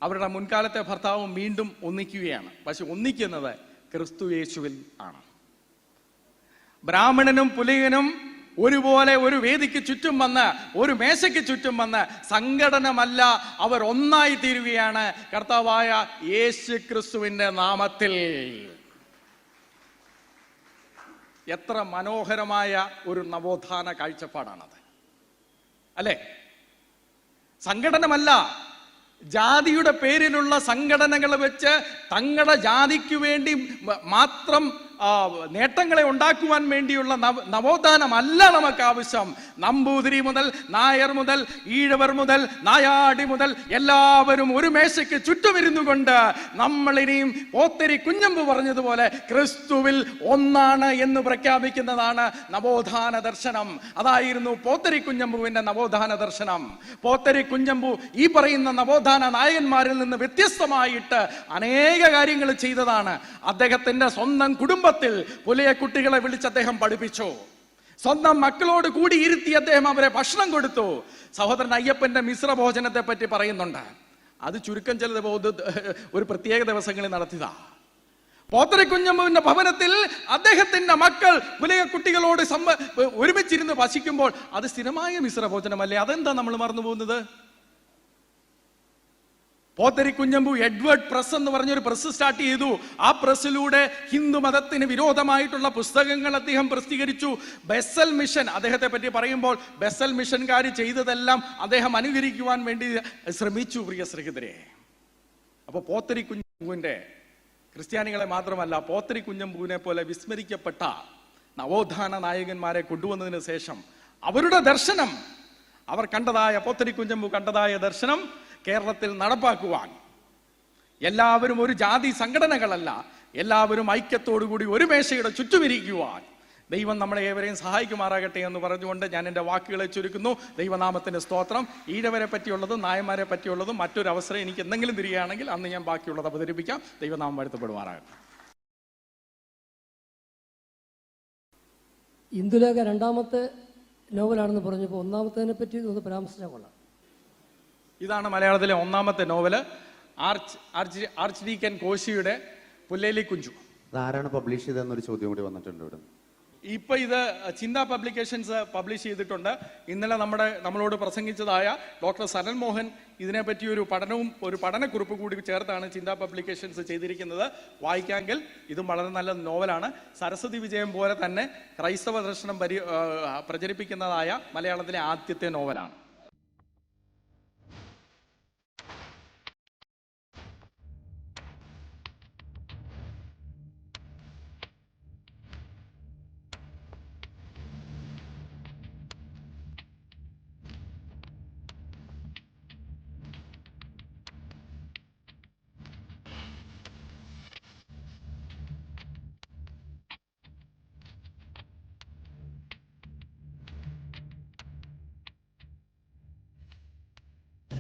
അവരുടെ മുൻകാലത്തെ ഭർത്താവും വീണ്ടും ഒന്നിക്കുകയാണ്. പക്ഷെ ഒന്നിക്കുന്നത് ക്രിസ്തു യേശുവിൽ ആണ്. ബ്രാഹ്മണനും പുലയനും ഒരുപോലെ ഒരു വേദിക്ക് ചുറ്റും വന്ന്, ഒരു മേശയ്ക്ക് ചുറ്റും വന്ന് സംഘടനമല്ല, അവർ ഒന്നായി തീരുകയാണ് കർത്താവായ യേശു ക്രിസ്തുവിന്റെ നാമത്തിൽ. എത്ര മനോഹരമായ ഒരു നവോത്ഥാന കാഴ്ചപ്പാടാണത്, അല്ലേ? സംഘടനമല്ല, ജാതിയുടെ പേരിലുള്ള സംഘടനകൾ വെച്ച് തങ്ങളുടെ ജാതിക്ക് വേണ്ടി മാത്രം നേട്ടങ്ങളെ ഉണ്ടാക്കുവാൻ വേണ്ടിയുള്ള നവോത്ഥാനമല്ല നമുക്ക് ആവശ്യം. നമ്പൂതിരി മുതൽ നായർ മുതൽ ഈഴവർ മുതൽ നായാടി മുതൽ എല്ലാവരും ഒരു മേശയ്ക്ക് ചുറ്റുമിരുന്നു കൊണ്ട് നമ്മളിനിയും പോത്തരി കുഞ്ഞമ്പ് പറഞ്ഞതുപോലെ ക്രിസ്തുവിൽ ഒന്നാണ് എന്ന് പ്രഖ്യാപിക്കുന്നതാണ് നവോത്ഥാന ദർശനം. അതായിരുന്നു പോത്തരി കുഞ്ഞമ്പുവിന്റെ നവോത്ഥാന ദർശനം. പോത്തരി കുഞ്ഞമ്പു ഈ പറയുന്ന നവോത്ഥാന നായകന്മാരിൽ നിന്ന് വ്യത്യസ്തമായിട്ട് അനേക കാര്യങ്ങൾ ചെയ്തതാണ്. അദ്ദേഹത്തിന്റെ സ്വന്തം കുടുംബത്തിൽ പുലയ കുട്ടികളെ വിളിച്ച് അദ്ദേഹം പഠിപ്പിച്ചു. സ്വന്തം മക്കളോട് കൂടി ഇരുത്തി അദ്ദേഹം അവരെ ഭക്ഷണം കൊടുത്തു. സഹോദരൻ അയ്യപ്പന്റെ മിശ്ര ഭോജനത്തെ പറ്റി പറയുന്നുണ്ട്. അത് ചുരുക്കം ചില ഒരു പ്രത്യേക ദിവസങ്ങളിൽ നടത്തിയതാ. പോത്തരി കുഞ്ഞമ്പുവിന്റെ ഭവനത്തിൽ അദ്ദേഹത്തിന്റെ മക്കൾ പുലയ കുട്ടികളോട് ഒരുമിച്ചിരുന്ന് ഭക്ഷിക്കുമ്പോൾ അത് സ്ഥിരമായ മിശ്ര ഭോജനമല്ലേ? അതെന്താ നമ്മൾ മറന്നു പോകുന്നത്? പോത്തരി കുഞ്ഞമ്പു എഡ്വേർഡ് പ്രസ് എന്ന് പറഞ്ഞൊരു പ്രസ് സ്റ്റാർട്ട് ചെയ്തു. ആ പ്രസ്സിലൂടെ ഹിന്ദു മതത്തിന് വിരോധമായിട്ടുള്ള പുസ്തകങ്ങൾ അദ്ദേഹം പ്രസിദ്ധീകരിച്ചു. ബെസൽ മിഷൻ അദ്ദേഹത്തെ പറ്റി പറയുമ്പോൾ ബെസൽ മിഷൻകാർ ചെയ്തതെല്ലാം അദ്ദേഹം അനുകരിക്കുവാൻ വേണ്ടി ശ്രമിച്ചു. പ്രിയ സ്നേഹിതരെ, അപ്പൊ പോത്തരി കുഞ്ഞമ്പുവിന്റെ ക്രിസ്ത്യാനികളെ മാത്രമല്ല, പോത്തരി കുഞ്ഞമ്പുവിനെ പോലെ വിസ്മരിക്കപ്പെട്ട നവോത്ഥാന നായകന്മാരെ കൊണ്ടുവന്നതിന് ശേഷം അവരുടെ ദർശനം, അവർ കണ്ടതായ പോത്തരി കുഞ്ഞമ്പു കണ്ടതായ ദർശനം കേരളത്തിൽ നടപ്പാക്കുവാൻ എല്ലാവരും ഒരു ജാതി സംഘടനകളല്ല, എല്ലാവരും ഐക്യത്തോടുകൂടി ഒരു മേശയുടെ ചുറ്റുമിരിക്കുവാൻ ദൈവം നമ്മളെ ഏവരെയും സഹായിക്കുമാറാകട്ടെ എന്ന് പറഞ്ഞുകൊണ്ട് ഞാൻ എൻ്റെ വാക്കുകളെ ചുരുക്കുന്നു. ദൈവനാമത്തിന് സ്തോത്രം. ഈഴവരെ പറ്റിയുള്ളതും നായന്മാരെ പറ്റിയുള്ളതും മറ്റൊരു അവസരം എനിക്ക് എന്തെങ്കിലും തിരികെയാണെങ്കിൽ അന്ന് ഞാൻ ബാക്കിയുള്ളത് അവതരിപ്പിക്കാം. ദൈവനാമം വാഴ്ത്തപ്പെടുമാറാകട്ടെ. ഇന്ദുലേഖ രണ്ടാമത്തെ നോവലാണെന്ന് പറഞ്ഞപ്പോൾ ഒന്നാമത്തേതിനെ പറ്റി ഒന്ന് പരാമർശിച്ചാൽ കൊള്ളാം. ഇതാണ് മലയാളത്തിലെ ഒന്നാമത്തെ നോവല്, ആർച്ച് ഡീക്കൻ കോശിയുടെ പുല്ലേലി കുഞ്ചു. ആരാണ് പബ്ലിഷ് ചെയ്തതെന്നൊരു ചോദ്യം കൂടി വന്നിട്ടുണ്ട് ഇവിടെ. ഇപ്പൊ ഇത് ചിന്ത പബ്ലിക്കേഷൻസ് പബ്ലിഷ് ചെയ്തിട്ടുണ്ട്. ഇന്നലെ നമ്മളോട് പ്രസംഗിച്ചതായ ഡോക്ടർ സനൽ മോഹൻ ഇതിനെപ്പറ്റി ഒരു പഠനക്കുറിപ്പ് കൂടി ചേർത്താണ് ചിന്ത പബ്ലിക്കേഷൻസ് ചെയ്തിരിക്കുന്നത്. വായിക്കാമെങ്കിൽ ഇതും വളരെ നല്ല നോവലാണ്. സരസ്വതി വിജയം പോലെ തന്നെ ക്രൈസ്തവ ദർശനം പ്രചരിപ്പിക്കുന്നതായ മലയാളത്തിലെ ആദ്യത്തെ നോവലാണ്.